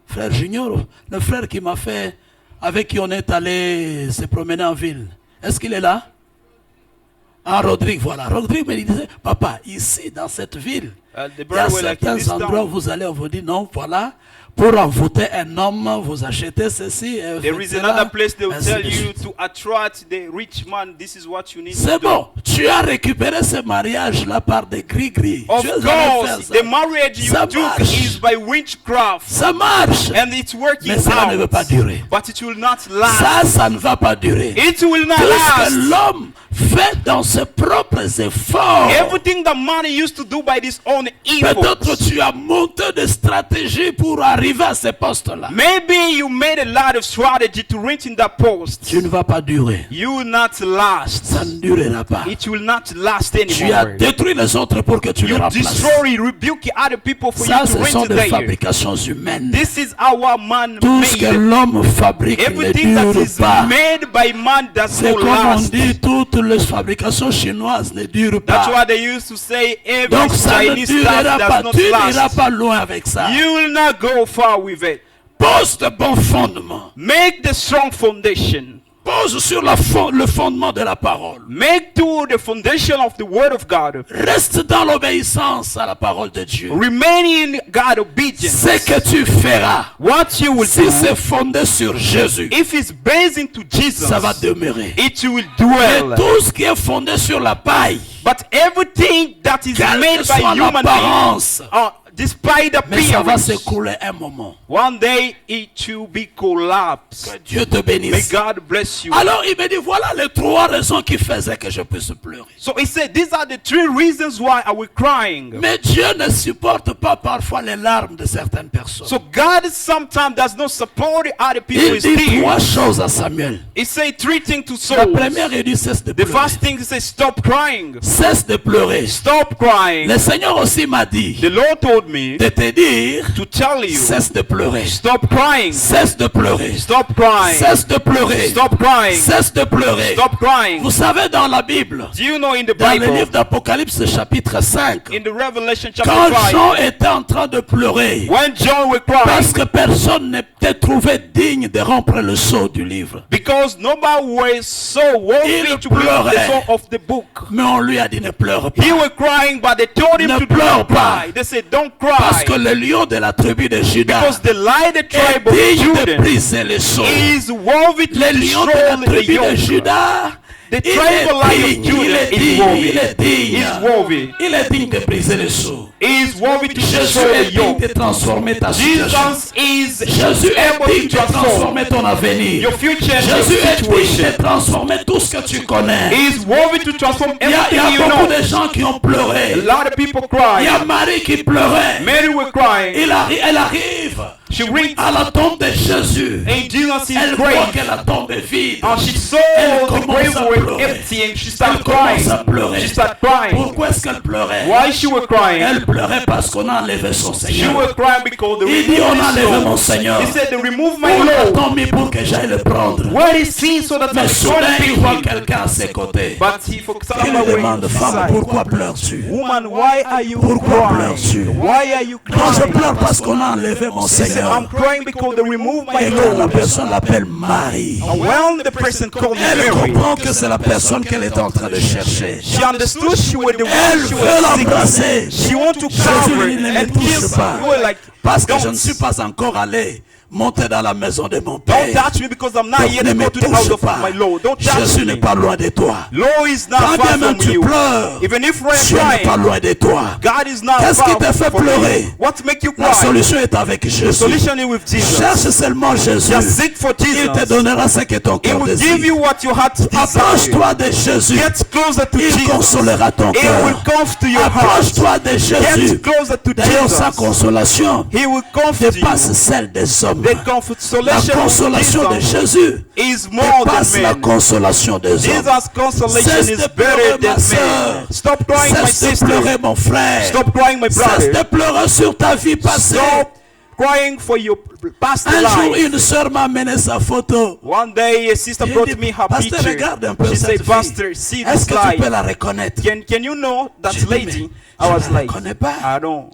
Frère Junior, le frère qui m'a fait, avec qui on est allé se promener en ville. Est-ce qu'il est là? Ah, Rodrigue, voilà. Rodrigue me disait, papa, ici, dans cette ville, The il y a brother were like, in certains this endroits où town, vous allez, on vous dit, non, voilà, pour envoûter un homme, vous achetez ceci. there is faites another cela, place they will ainsi tell de you suite. to attract the rich man. This is what you need to C'est do. bon, tu as récupéré ce mariage-là par des gris-gris. Of Tu es allé faire course, ça. the marriage you Ça took marche. is by witchcraft. Ça marche. And it's working Mais cela ne veut pas out. durer. But it will not last. Ça ne va pas durer. It will not Tout ce que last. l'homme fait dans ses propres efforts, Everything that man used to do by his own Peut-être efforts. tu as monté des stratégies pour arriver à ces postes-là. Maybe you made a lot of strategy to reach in that post. Tu ne vas pas durer. You will not last. Ça ne durera pas. It will not last Tu as anymore. détruit les autres pour que tu les You remplaces. destroy, rebuke other people for Ça, you to ce sont reach des there. fabrications humaines. This is our man Tout ce que made. l'homme fabrique ne Everything that dure is pas. made by man does C'est not comme on last. dit, toutes les fabrications chinoises ne durent That's pas. why they used to say every Donc ça ne Chinese durera stuff pas. does not Tu n'iras last. pas loin avec ça. You will not go far with it. Pose de bons fondements. Make the strong foundation. Pose sur le fondement de la parole. Make to the foundation of the word of God. Reste dans l'obéissance à la parole de Dieu. Remain in God obedience. Ce que tu feras, What you will si do, c'est fondé sur Jésus, if it's based into Jesus, ça va demeurer. it will Mais dwell. tout ce qui est fondé sur la paille, But everything that is quelle made que by soit human beings, l'apparence, despite mais ça va appearance, s'écouler un moment. one day it will be collapsed. Que Dieu te May bénisse. God bless you. Alors il me dit, voilà les 3 raisons qui faisaient que je puisse pleurer. So he said, these are the 3 reasons why I was crying. Mais Dieu ne supporte pas parfois les larmes de certaines personnes. So God sometimes does not support other Il people's dit 3 tears. choses à Samuel. He said 3 things to La Saul. première, il dit, cesse de The pleurer. first thing he said, stop crying. Cesse de pleurer. Stop crying. Le Seigneur aussi m'a dit The Lord told me de te dire, to tell you, cesse de pleurer. stop crying. Cesse de pleurer. Stop crying. Cesse de pleurer. Stop crying. Cesse de pleurer. Stop crying. Vous savez, dans la Bible, Do you know in the dans le Bible, livre d'Apocalypse chapitre 5, in the Revelation quand chapter 5, Jean était en train de pleurer, when John was parce crying, que personne n'était trouvé digne de rompre le sceau du livre, because nobody was so worthy Il to bring the pleurait. soul of the book. mais on lui a dit ne pleure pas. He was crying, but they told him Ne to pleure don't pas. cry. They said, don't Parce que cry. le lion de la tribu de Juda Because the lion, the est tribe of digne de Judah, briser les sceaux. is worthy to Le lion de la destroy the tribu de yoke. Juda, The il tribe est of lion of digne, il Judah est is digne, worthy. il est digne. Is worthy. Il est digne de briser les sceaux. Is worthy to Jésus destroy est the digne yoke. de transformer ta situation. Jesus is Jésus est able digne to de transform transformer ton avenir. your future and Jésus your est digne situation. de transformer tout ce que tu connais. He is worthy to transform Il y a everything you beaucoup know. de gens qui ont A pleuré. lot of people Il y a cry. Marie qui pleurait. Mary were crying. Elle arrive She reads, à la tombe de Jésus. and Jesus is Elle voit great. que la tombe est vide. And she saw Elle the grave commence à was pleurer. empty and she Elle started commence à crying. pleurer. She started crying. Pourquoi est-ce qu'elle pleurait? Why she was crying? Elle pleurait parce qu'on a enlevé son She Seigneur. was crying because the Il dit on a enlevé mon Lord. Seigneur. He said, they remove my On l'a Lord. tant mis pour que j'aille le prendre. Where is he so that I Mais soudain il voit can quelqu'un à ses côtés. But he for Il lui demande, femme, pourquoi pleures-tu? Woman, why are you Pourquoi crying? pleures-tu? Why are you Moi je crying? pleure parce qu'on a enlevé mon He said, Seigneur. I'm crying because they remove my Et quand la Lord. personne l'appelle Marie, And when the person called me elle Mary, comprend que c'est la personne qu'elle est en train de chercher. she understood she was the Elle one she veut was seeking. l'embrasser. She wanted to Jésus cover lui dit, ne me and touche kiss pas. her. You were like, Parce que je don't, ne suis pas encore allé monter dans la maison de mon don't Père. touch me because I'm not Donc yet ne to me go to the house touche of pas. my Lord. Don't touch Jésus n'est me. pas loin de toi. Lord is not Quand far bien même from tu you. pleures, Even if we're Dieu n'est pas crying, loin de toi. God is not Qu'est-ce qui te far fait from pleurer? you. What make you La cry? solution est avec The Jésus. solution is with Jesus. Cherche seulement Jésus. Just seek for Il te Jesus. donnera ce que ton He cœur will give désire. you what your heart desires. Approche-toi de Jésus. Get closer to Il Jesus. consolera ton He cœur. will comfort your heart. Approche-toi de Jésus. Get closer to D'ailleurs, sa Jesus. consolation He will comfort dépasse you. celle des hommes. The La consolation consolation de of Jesus Jésus is more dépasse than la men. consolation des hommes. Jesus' consolation Cesse is de better pleurer, than ma sœur. men. Stop crying, my Cesse de sister. pleurer, mon frère. Stop crying, my Cesse de brother. pleurer sur ta vie passée. Stop crying for your past Un jour, life. une sœur m'a amené sa photo. One day, a sister Elle brought dit, me her Pasteur, picture. regarde un peu She cette said, fille. Pastor, see Est-ce this que tu peux life. la reconnaître? Can you know that J'ai dit, lady? mais I je was ne la like, connais pas. I don't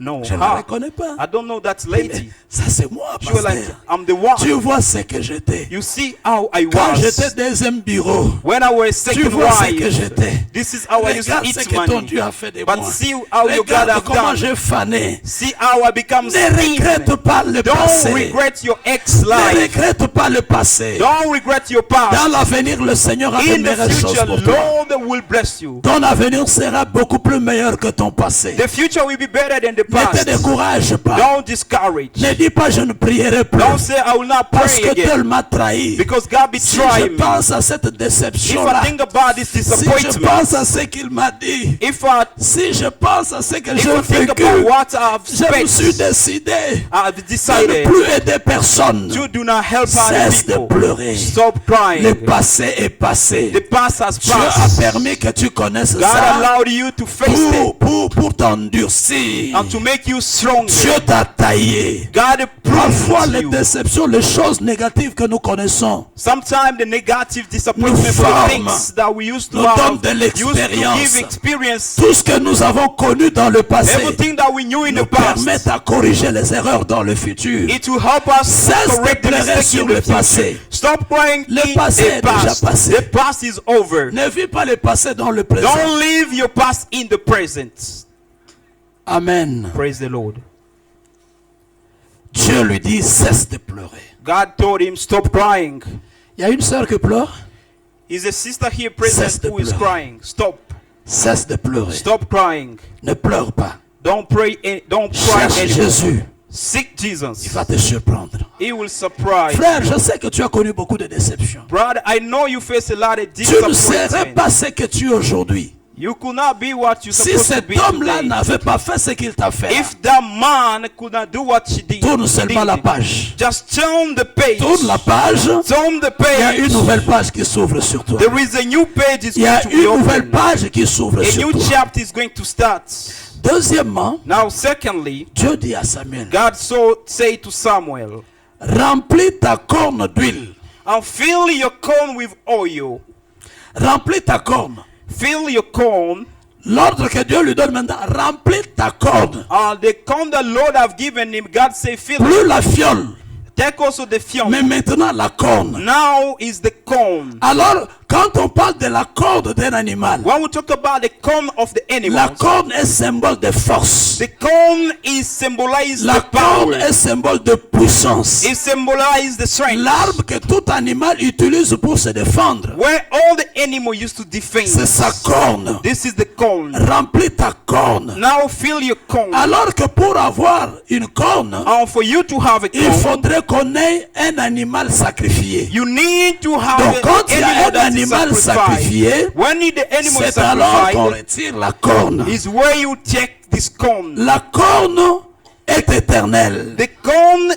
know Je ne la her. reconnais pas. I don't know that Mais lady. ça, c'est moi, She was like, pasteur. I'm the one. Tu vois ce que j'étais. You see how I Quand j'étais was deuxième bureau, when I was tu second vois ce que wife. j'étais. This is how I used to Regarde ce eat que ton money. Dieu a fait de But moi. see how your God Regarde have comment done. j'ai fané. See how I become Ne seen. regrette pas le Don't passé. regret your ex Ne life. regrette pas le passé. Don't regret your Dans past. l'avenir, le Seigneur a de In the meilleures choses future, pour toi. Lord will bless you. Ton avenir sera beaucoup plus meilleur que ton passé. The future will be better than the Ne te past. décourage pas. Don't discourage. Ne dis pas je ne prierai plus. Don't say I will not Parce pray que Dieu again. m'a trahi. Because God Si je betrayed me. pense à cette If déception-là, I think about this si je disappointment, pense à ce qu'il m'a dit, si je pense à ce que I j'ai think vécu, about what I've je me suis spent, décidé I've de ne decided plus aider personne. to do not help other Cesse de people. pleurer. Stop Le crying. passé est passé. The past has Dieu a passed. permis que tu connaisses God ça allowed you to face it pour t'endurcir. and to make you stronger. Dieu t'a taillé. God Parfois proved les you. déceptions, les choses négatives que nous connaissons, Sometimes the negative disappointment Nous for the forment. things that we used to Nous donnent have, de used to l'expérience. give experience. tout ce que nous avons connu dans le passé, Everything that we knew in nous the past, permettent à corriger les erreurs dans le futur. it will help us Cesse de correct the pleurer mistakes sur in le the future. passé. Stop crying Le in passé est the déjà past. passé. The past is over. Ne vis pas le passé dans le présent. Don't leave your past in the present. Amen. Praise the Lord. Dieu lui dit, cesse de pleurer. God told him, stop crying. Il y a une sœur qui pleure. Is a sister here Cesse present de who is pleurer. crying? Stop. Cesse de pleurer. Stop crying. Ne pleure pas. Don't pray. Don't cry Cherche anymore. Jésus. Seek Il Jesus. va te surprendre. He will surprise. Frère, je sais que tu as connu beaucoup de déceptions. Brother, I know you face a lot of Tu ne serais disappointment. pas ce que tu es aujourd'hui. You could not be what you're Si supposed to cet be homme-là today. n'avait pas fait ce qu'il t'a fait, If that man could not do what she did, tourne seulement la page. just turn the page. Tourne la page. Turn the Il y a une page. nouvelle page qui s'ouvre sur toi. There is a new page is Il y going a to be une nouvelle opened. page qui s'ouvre A sur new toi. chapter is going to start. Deuxièmement, Now, secondly, Dieu dit à Samuel, God say to Samuel, remplis ta corne d'huile. and fill your corn with oil. Remplis ta corne. Fill your corn. L'ordre que Dieu lui donne maintenant, remplis ta corne. The corn the Lord have given him, God say fill Plus it. la fiole, Take also the field. mais maintenant la corne. Now is the corn. Alors, quand on parle de la corne d'un animal, When we talk about the corn of the la animal, corne est symbole de force. the corn is symbolized La the power. corne est symbole de puissance. It symbolizes the strength. L'arme que tout animal utilise pour se défendre, Where all the animal used to defend. c'est sa corne. This is the corn. Remplis ta corne. Now fill your corn. Alors que pour avoir une corne, And for you to have a il corn, faudrait qu'on ait un animal sacrifié. you need to have Donc quand il y a animal un that is animal sacrificed. sacrifié, When the animal is c'est alors qu'on sacrificed, retire la corne. is where you take this corn. La corne est éternelle. The corn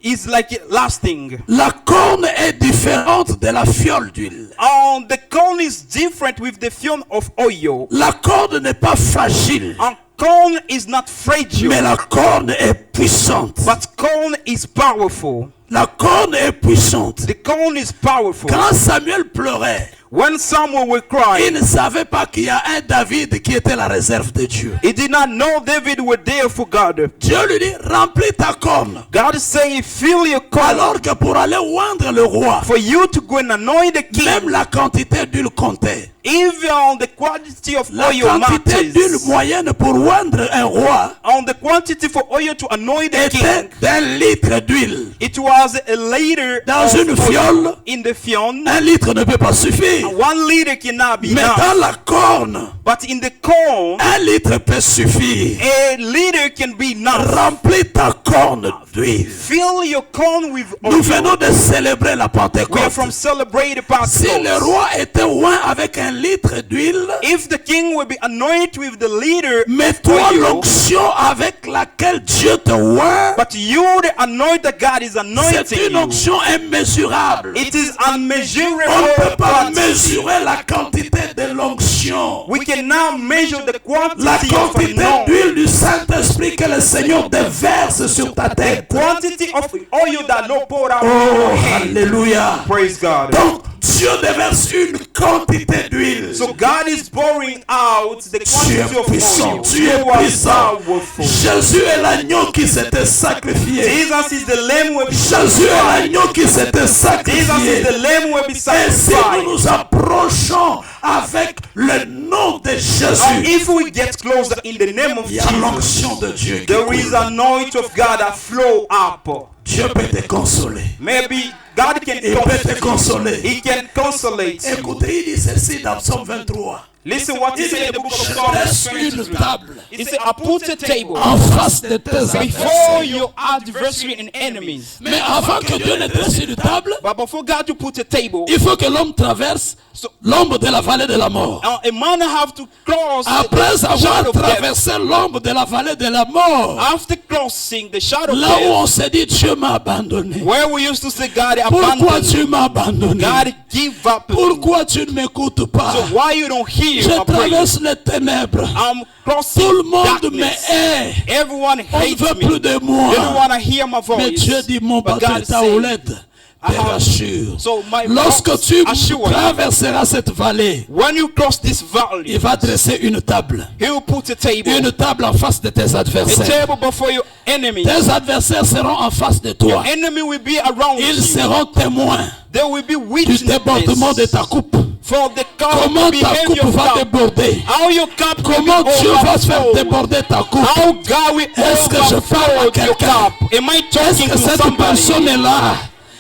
is like lasting. La corne est différente de la fiole d'huile. And the corn is different with the film of oil. La corne n'est pas fragile, And corn is not fragile, mais la corne est puissante. but corn is powerful. La corne est puissante. The corn is powerful. Quand Samuel pleurait, When someone will il cry, ne savait pas qu'il y a un David qui était la réserve de Dieu. he did not know David were there for God. Dieu lui dit, remplis ta corne. God is saying, fill your corn. Alors que pour aller oindre le roi, For you to go and anoint the même king, la quantité d'huile comptait. even the quantity of La oil quantité d'huile matters. moyenne pour oindre un roi On the quantity for oil to anoint the était king, d'1 litre d'huile. it was a liter Dans of une oil fiole, in the fion. 1 litre ne peut pas suffire. 1 liter cannot be Mais enough. dans la corne, But in the corn, 1 litre peut suffire. a liter can be enough. Remplis ta corne d'huile. Fill your corn with Nous venons oil. de célébrer la We are Pentecôte. from celebrating Si le Pentecost. roi était oint avec 1 litre d'huile, If the king will be anointed with the liter mais toi oil, l'onction avec laquelle Dieu te oint, but you the anointed that God is c'est anointing une you, onction immesurable. it is On ne unmeasurable peut pas quantity. mesurer la quantité de l'onction. We cannot measure the La quantity of quantité anointing. d'huile du Saint-Esprit que le Seigneur déverse sur ta tête. Quantity of oil that Lord poured out Oh, on your head. alléluia. Praise God. Donc, Dieu déverse une quantité d'huile. So God is pouring out the Tu quantity es of puissant, oil. tu es You are puissant. powerful. Jésus est l'agneau qui s'était sacrifié. Jesus is the lamb will be Jésus est sacrificed. l'agneau qui s'était Jesus is sacrifié. the lamb will be Et si sacrificed. nous nous approchons avec le nom de And Jésus, if we get closer in the name of il y a Jesus, l'onction de Dieu qui there is coule. anointing of God that flow up. Dieu peut te consoler. Maybe God can Il peut te consoler. He can consolate you. Écoutez, il dit ceci dans Psaume 23. Listen what he said in the book of Psalms Dresse une 23. table He said, I put a table en face de tes before adversaires. your adversary and enemies. Mais avant que Dieu ne dresse une table, But before God to put a table, il faut que l'homme traverse l'ombre de la vallée de la mort. a man have to cross Après the avoir shadow of death. traversé l'ombre de la vallée de la mort, After crossing the shadow of là où death, on s'est dit Dieu m'a abandonné. where we used to say God Pourquoi abandoned tu me, m'as abandonné? God give up. Pourquoi tu ne m'écoutes pas? So why you don't hear Je my prayer? traverse les ténèbres. I'm crossing Tout le monde me darkness. hait. Everyone On ne hates veut me. plus de They don't moi. want to hear my Mais voice. Dieu dit mon But bâton God est à said, Ouled. Te rassure. So my Lorsque box tu assure you, traverseras cette vallée, when you cross this valley, il va dresser une table. he will put a table. Une table en face de tes A adversaires. table before your enemy. Tes adversaires seront en face de toi. Enemy will be around Ils you. seront témoins There will be du débordement de witnesses ta coupe. for the cup Comment to ta behave coupe your va cup. déborder? How your cup will Comment be Dieu va faire overflowed. déborder ta coupe? How God will Est-ce que je parle à overflow your quelqu'un? cup. Am I Est-ce talking que to cette somebody? personne est là?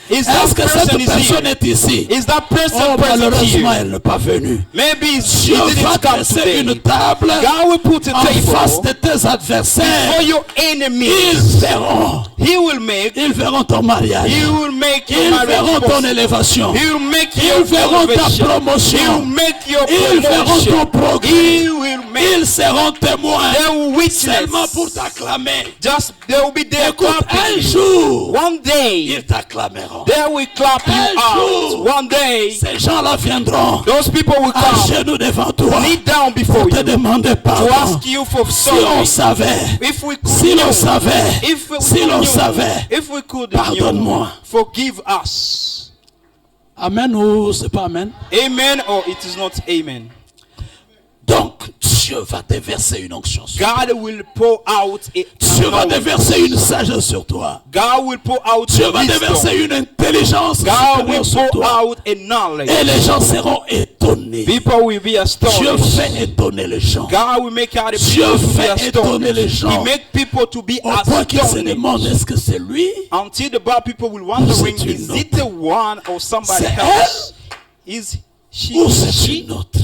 Is Est-ce that que person cette is personne here? est ici? Is that person Oh, present malheureusement, here? elle n'est pas venue. Maybe Dieu he va didn't come dresser today. une table God will put a en face de table tes adversaires. for your Ils enemies. verront. Ils verront ton mariage. He will make your Ils marriage verront ton possible. élévation. He will make Ils your verront ta elevation. He will promotion. make your Ils verront ton promotion. progrès. He will make Ils seront témoins. they will Seulement pour witness. t'acclamer. Just they will be there Écoute, un clapping. jour, One day ils t'acclameront. they will clap you Un out. jour, One day ces gens-là viendront those people will à come, genoux devant toi kneel down before pour te you, demander to pardon. ask you for Si on sorry. savait, If we could si l'on know, savait, if we si could l'on know, savait, if we could pardonne-moi. know, forgive us. Amen ou c'est pas amen? Amen or it is not amen. Donc, Dieu va déverser une onction sur toi. God will pour out a Dieu va anointing. déverser une sagesse sur toi. God will pour out Dieu va wisdom. déverser une intelligence God will supérieure sur pour toi. out a knowledge. Et les gens seront étonnés. People will be Dieu astonished. fait étonner les gens. God will make out Dieu people to be fait étonner les astonished. He gens. make people to be Au point qu'ils se astonished. demandent, est-ce que c'est lui? Until the bad people will wondering, c'est is une it the one or somebody C'est else? Is she Ou or c'est she? une autre?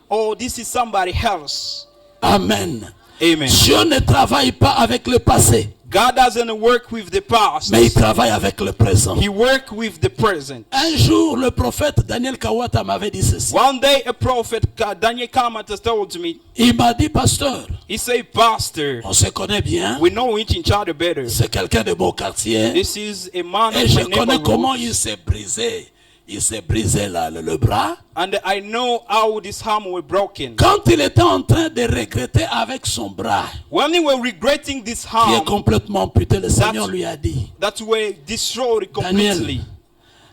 Or this is somebody else? Amen. Amen. Dieu ne travaille pas avec le passé, God doesn't work with the past. mais il travaille avec le présent. He works with the present. Un jour, le prophète Daniel Kawata m'avait dit ceci. One day a prophet, Daniel Kamata, told me, Il m'a dit, pasteur, he said, Pastor, on se connaît bien. we know each other better. C'est quelqu'un de mon quartier. This is a man Et of je my connais comment neighborhood. il s'est brisé. Il s'est brisé le bras. And I know how this arm was broken. Quand il était en train de regretter avec son bras, When he was regretting this qui est harm complètement amputé, le Seigneur lui a dit, that were destroyed completely,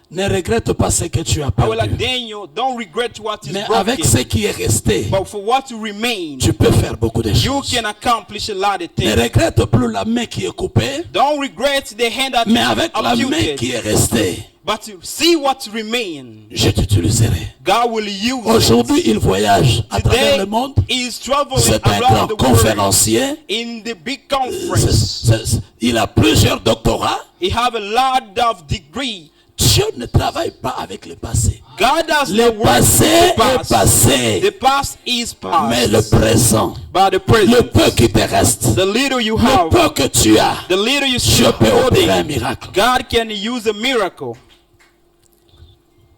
ne regrette pas ce que tu as I was like, perdu. Daniel, don't regret what is Mais broken. avec ce qui est resté, But for what remains, tu peux faire beaucoup de you choses. can accomplish a lot of Ne things. regrette plus la main qui est coupée, Don't regret the hand that mais is avec la main amputed. qui est restée, But see what remains. je t'utiliserai. God will use it. Aujourd'hui, il voyage à travers Today, le monde. he is traveling C'est un around grand the world conférencier. in the big conference. Il a plusieurs doctorats. He have a lot of degree. Dieu ne travaille pas avec le passé. God does Le not work passé with the est past. passé, The past is past. mais le présent, But the le present, peu qui te reste, the little you le have, peu que tu as, the little you Dieu still peut opérer un holding, miracle. God can use a miracle.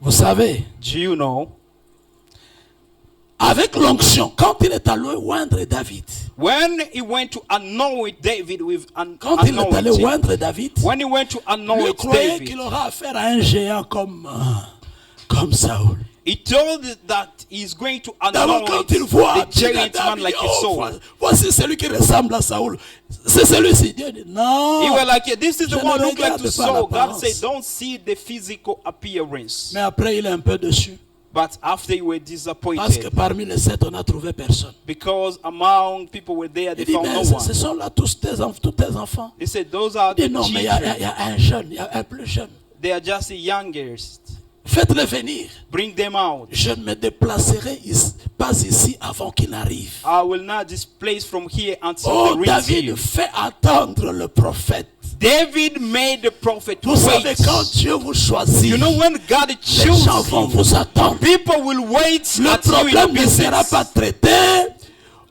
Vous savez, Do you know? avec l'onction, quand il est allé oindre David, When he went to anoint David with an quand il est allé anointing, oindre David, when he went to il anoint croyait David, qu'il aura affaire à un géant comme Saoul. he told that he's going to D'abord, anoint quand il voit the giant David, man like oh, a Saul. voici celui qui ressemble à Saoul. C'est celui-ci. Dieu dit, non. He was like, yeah, this is Je the ne one who look like regarde to pas Saul. God l'apparence. said, don't see the physical appearance. Mais après, il est un peu déçu. But after you were Parce que disappointed, parmi les 7, on n'a trouvé personne. because among people were there, they Il dit, found mais no ce one. sont là tous tes enfants. They said, those are Il the dit, non, mais il y children. a un jeune, il y a un plus jeune. They are just the youngest. Faites-le venir. Bring them out. Je ne me déplacerai pas ici avant qu'il arrive. I will not displace from here until Oh, they reach David, you. fais attendre le prophète. David made the prophet Vous savez, wait. quand Dieu vous choisit, You know, when God les gens chooses vont you, vous attendre. people will wait Le at you in problème the ne sera business. pas traité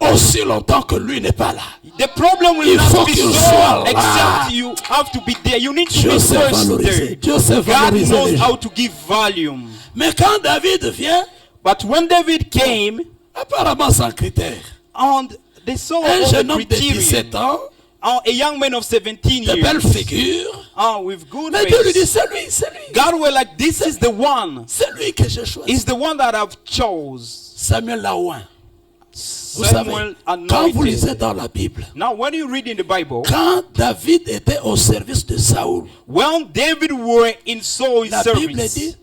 aussi longtemps que lui n'est pas là. The problem will Il faut not be qu'il soit solved là. except you have to be there. You need to Dieu be sait first valoriser. there. Dieu sait God valoriser knows les how gens. to give volume. Mais quand David vient, But when David came, apparemment sans critère, and they saw un all jeune the homme de 17 criterion, ans, a young man of 17 de belles years, figures, with good mais Dieu lui dit, face, c'est lui, c'est lui. God were like, this is the one. C'est lui que j'ai choisi. Is the one that I've chose. Samuel l'a oint. Vous Samuel savez, quand vous lisez anointed. dans la Bible, Now, when you read in the Bible, quand David était au service de Saoul, when David were in Saul's la Bible service, dit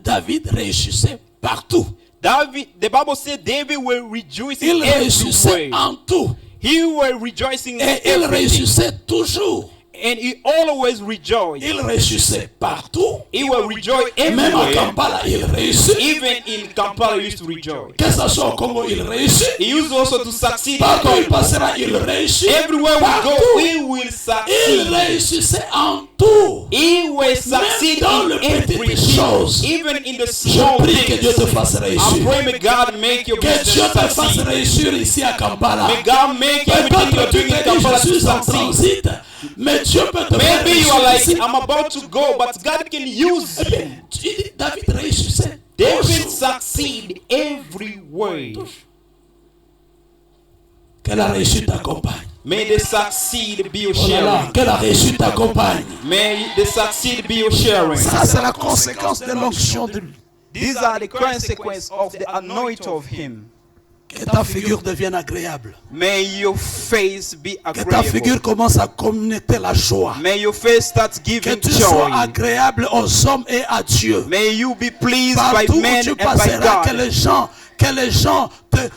David réussissait partout. the Bible said David were rejoicing Il réussissait everywhere. en tout. He were rejoicing Et il everything. réussissait toujours. And he always rejoiced. Il réussissait partout. He will rejoice Même à everywhere. Kampala, il réussit. Even in Kampala, he used to rejoice. Que ce soit au Congo, il réussit. He used also to succeed. Partout où il passera, il réussit. Everywhere we Partout. go, he will Il succeed. réussissait en tout. He will succeed dans le in petit everything, choses. even in the Je small prie que Dieu te things. fasse I réussir. pray may God make your Que Dieu business te fasse succeed. réussir ici à Kampala. May God make everything Peut-être you're tu doing in te dis, Kampala je to suis en succeed. transit. Mais Dieu peut te faire Maybe you are like, réussir ici. I'm about to go, but God can use you. David réussissait. David succeed everywhere. Que la réussite t'accompagne. May the succeed be your Oh là là, sharing. que la réussite t'accompagne. May the succeed be your sharing. Ça, c'est la conséquence de l'onction de lui. These are the consequences of the anointing of him. Que ta figure devienne agréable. May your face be Que ta figure agreeable. commence à communiquer la joie. May your face start Que giving tu sois joy. agréable aux hommes et à Dieu. May you be pleased by Partout où men tu and by passeras, que God. les gens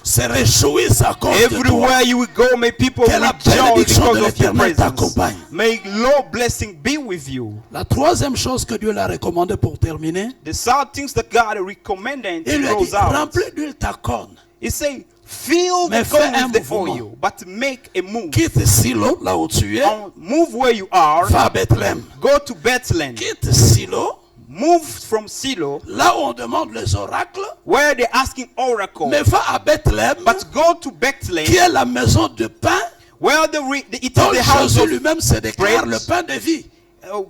se réjouissent à cause de toi. Everywhere you will go, may people Que la rejoice bénédiction because de of your l'Éternel presence. t'accompagne. May Lord blessing be with you. La troisième chose que Dieu l'a recommandé pour terminer, The sad things that God recommended il lui a to dit, close out. remplis d'huile ta corne. He say, fill Mais the fais corn un with the mouvement. oil, but make a move. Quitte Silo, là où tu es, Move where you are. va à Bethléem. Go to Bethlehem. Quitte Silo, Move from Silo, là où on demande les oracles, where they're asking oracle. mais va à Bethléem, But go to qui Bethlehem, est la maison de pain, where it is dont the house Jésus of lui-même se déclare bread. le pain de vie.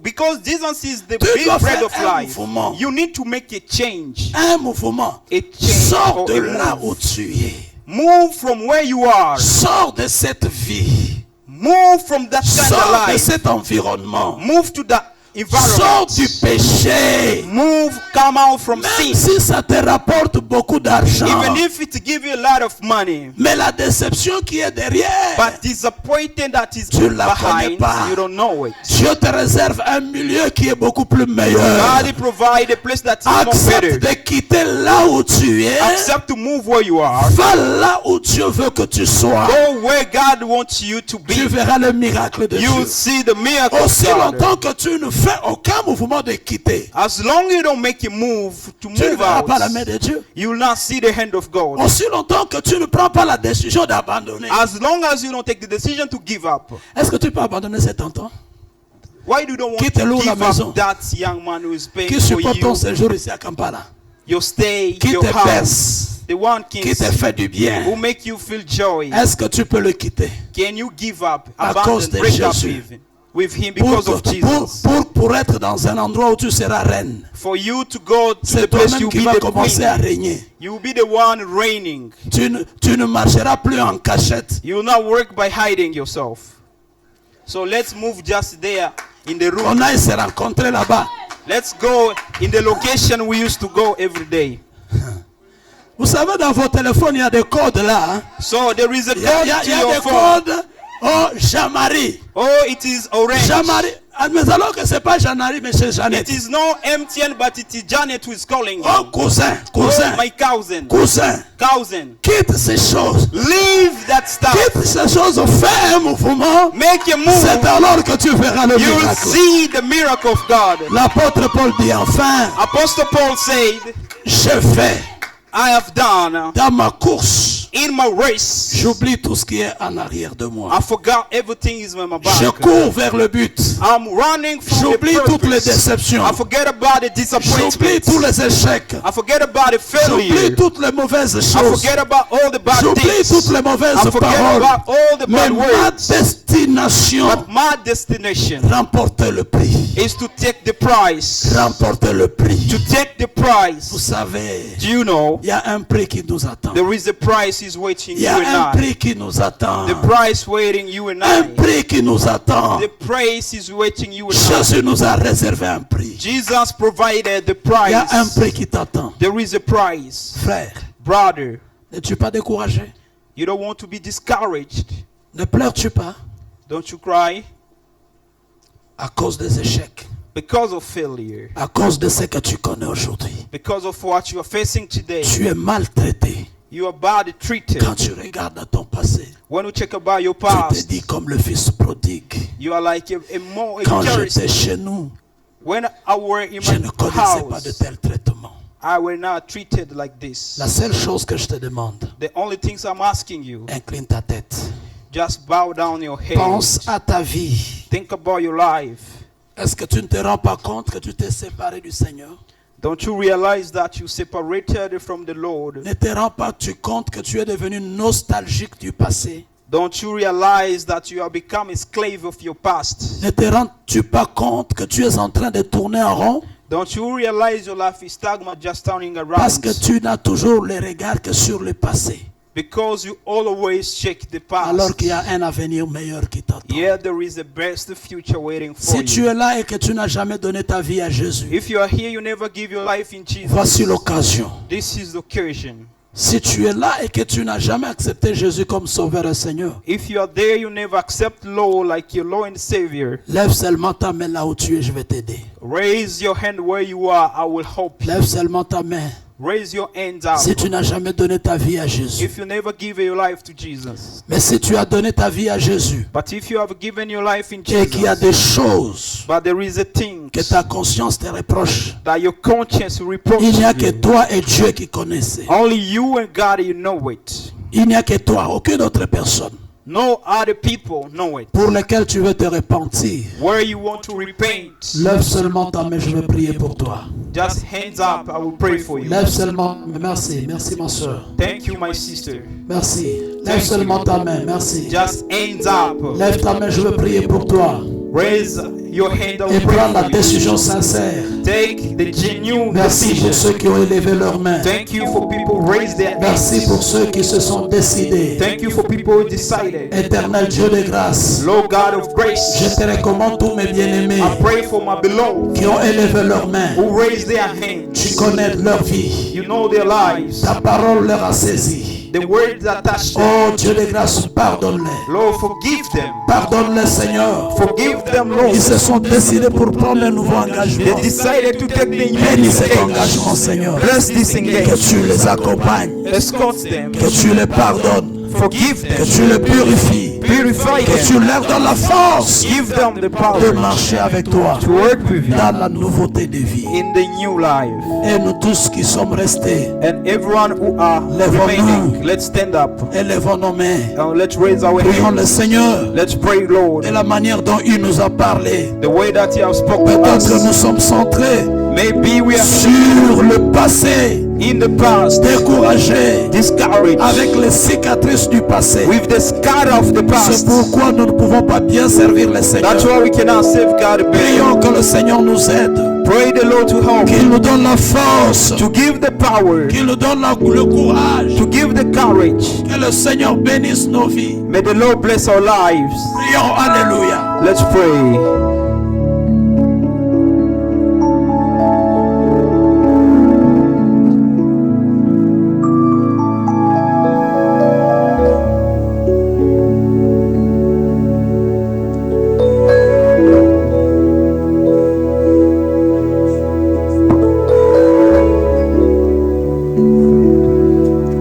Because Jesus is the Tu big dois bread faire of un life. mouvement. You need to make a change. Un mouvement. A change Sors or de a là move. où tu es. Move from where you are. Sors de cette vie. Move from that kind of Sors de life. cet environnement. Move to that Sors environment. du péché. Move, come out from Même sin. si ça te rapporte beaucoup d'argent. Even if it give you a lot of money. Mais la déception qui est derrière, But disappointing that is Tu la connais behind, pas. you don't know it. Dieu te réserve un milieu qui est beaucoup plus meilleur. God provide a place that is more Accepte better. de quitter là où tu es. Accept to move where you are. Va là où Dieu veut que tu sois. Go where God wants you to Tu be. verras le miracle de You will Dieu. see the miracle of Aussi God. longtemps que tu ne fais aucun mouvement de quitter, As long as you don't make a move to tu ne move verras out, pas la main de Dieu. you will not see the hand of God. Aussi longtemps que tu ne prends pas la décision d'abandonner. As long as you don't take the decision to give up, Est-ce que tu peux abandonner cet enfant why do you don't want Qui te loue to la give maison? up that young man who is paying qui for supporte ton you, séjour ici à Kampala, your stay, qui your te house, berce, the one qui te can fait du bien? who make you feel joy? Est-ce que tu peux le quitter Can you give up, À abandon, cause de break up Jésus. with him pour, because of Jesus? pour être dans un endroit où tu seras reine? For you to go to the C'est place toi-même you'll qui be vas the commencer à queen. régner. You will be the one reigning. Tu ne marcheras plus en cachette. You will not work by hiding yourself. So let's move just there in the room. On aille se rencontrer là-bas. Let's go in the location we used to go every day. Vous savez, dans vos téléphones, il y a des codes là. Hein? So there is a Il y a, code il y a- to il y a your des phone. codes. Oh, Jean-Marie. Oh, it is orange. Jean-Marie. Ah, mais alors que c'est pas Jean-Marie, mais c'est It Jeannette. is not MTN, but it is Janet who is calling you. Oh, cousin, Oh, cousin, my cousin. cousin. Cousin. Quitte ces choses. Leave that stuff. Quitte ces choses. Fais un mouvement. Make a C'est move. alors que tu verras le You will miracle. see the miracle of God. L'apôtre Paul dit enfin, Apostle Paul said, j'ai fait I have done dans ma course In my race, j'oublie tout ce qui est en arrière de moi. I forgot everything is in my back. Je cours vers le but. I'm running from J'oublie the toutes les purpose. déceptions. I forget about the J'oublie disappointments. tous les échecs. I forget about the J'oublie failure. toutes les mauvaises I choses. forget about all the bad J'oublie things. toutes les mauvaises I forget paroles. about all the Mais bad ma words. destination, But my destination remporter le prix. is to take the prize. Remporter le prix. To take the Vous prize. savez, Do you know il y a un prix qui nous attend. there is a prize is waiting Il y you a un and I. prix qui nous attend. The prize waiting you and Un I. prix qui nous attend. The prize is waiting you and I. Jésus nous a réservé un prix. Jesus provided the Il y a un prize. prix qui t'attend. There is a prize. Frère, Brother, n'es-tu pas découragé? you don't want to be discouraged. Ne pleures-tu pas Don't you cry à cause des échecs, because of failure, à cause de ce que tu connais aujourd'hui? because of what you are facing today. Tu es maltraité. You are badly treated. Quand tu regardes dans ton passé, When you check about your tu te past, dis comme le fils prodigue. you are like a more Quand j'étais embarrassed. chez nous, When I were in je ne my connaissais pas de house, tel traitement. I were not treated like this. La seule chose que je te demande, The only things I'm asking you, incline ta tête. just bow down your head. Pense à ta vie. Think about your life. Est-ce que tu ne te rends pas compte que tu t'es séparé du Seigneur? Don't you realize that you separated from the Lord? Ne te rends pas compte que tu es devenu nostalgique du passé? Don't you realize that you have become a slave of your past? Ne te rends-tu pas compte que tu es en train de tourner en rond? Don't you realize your life is stagnant, just turning Parce que around? tu n'as toujours les regards que sur le passé. Because you always check the Alors past. qu'il y a un avenir meilleur qui t'attend. Yeah, there is a best future waiting for Si tu you. es là et que tu n'as jamais donné ta vie à Jésus, If you are here, you never give your life in voici Jesus. l'occasion. This is the occasion. Si tu es là et que tu n'as jamais accepté Jésus comme Sauveur et Seigneur, If you are there, you never accept Lord like your Lord and Savior. lève seulement ta main là où tu es, je vais t'aider. Raise your hand where you are. I will help you. Lève seulement ta main. Raise your hands up. Si tu n'as jamais donné ta vie à Jésus. If you never give your life to Jesus. Mais si tu as donné ta vie à Jésus But if you have given your life in et qu'il y a Jesus, des choses but there is a thing que ta conscience te reproche, that your conscience reproaches il n'y a que you. toi et Dieu qui connaissez. Only you and God, you know it. Il n'y a que toi, aucune autre personne No other people know it. pour lesquelles tu veux te repentir. Where you want to repent, Lève seulement ta main, je vais prier pour toi. just hands up. I will pray for you. Lève seulement, merci, merci ma soeur. Thank you, my sister. Merci. Lève seulement ta main, merci. Just hands up. Lève ta main, je veux prier pour toi. Raise your hand. I Et will prends la pray for you. décision sincère. Take the genuine Merci pour decision. ceux qui ont élevé leurs mains. Thank you for people who raise their Merci hands. pour ceux qui se sont décidés. Thank you for people who decided. Éternel Dieu de grâce, Lord God of je grace, te recommande tous mes bien-aimés I pray for my beloved qui ont élevé leurs mains. who raise their Tu hands. connais leur vie. You know their lives. Ta parole leur a saisi. The words attached them. Oh Dieu de grâce, pardonne-les. Lord, forgive them. Pardonne-les Seigneur. Forgive them, Lord. Ils se sont décidés pour prendre un nouveau engagement. They decided to take the Bénis new cet stage. engagement Seigneur. Bless this Que engagement. tu les accompagnes. Escort them. Que tu les pardonnes. Forgive Que them. tu les purifies. Purify Que tu them. leur donnes la force Give them the de power marcher avec toi to work with you dans la nouveauté de vie. in the new life. Et nous tous qui sommes restés, And everyone who are Lève-nous. remaining, let's stand up élevons nos mains. and let's raise our Prions le hands. Seigneur Let's pray, Lord, de la manière dont il nous a parlé. the way that you have spoken to Peut-être que nous us. sommes centrés Maybe we are sur le passé, in the past découragés discouraged avec les cicatrices du passé. with the scar of the C'est past. pourquoi nous ne pouvons pas bien servir le Seigneur. That's why we cannot safeguard the better. Prions que le Seigneur nous aide, Pray the Lord to help, qu'il nous donne la force, to give the power, qu'il nous donne le courage, to give the courage. que le Seigneur bénisse nos vies. May the Lord bless our lives. Prions, alléluia. Let's pray.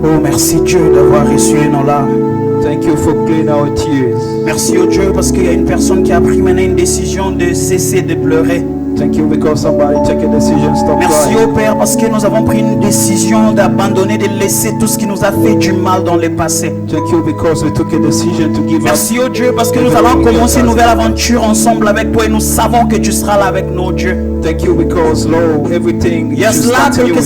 Oh, merci Dieu d'avoir essuyé nos larmes. Thank you for cleaning our tears. Merci au Dieu parce qu'il y a une personne qui a pris maintenant une décision de cesser de pleurer. Thank you because somebody take a decision, stop Merci crying. au Père parce que nous avons pris une décision d'abandonner, de laisser tout ce qui nous a fait du mal dans le passé. Thank you because we took a decision to give up. Merci au Dieu parce que nous allons commencer une nouvelle aventure ensemble avec toi et nous savons que tu seras là avec nous, Dieu. Thank you because, Lord, everything Il y a should cela start quelques you.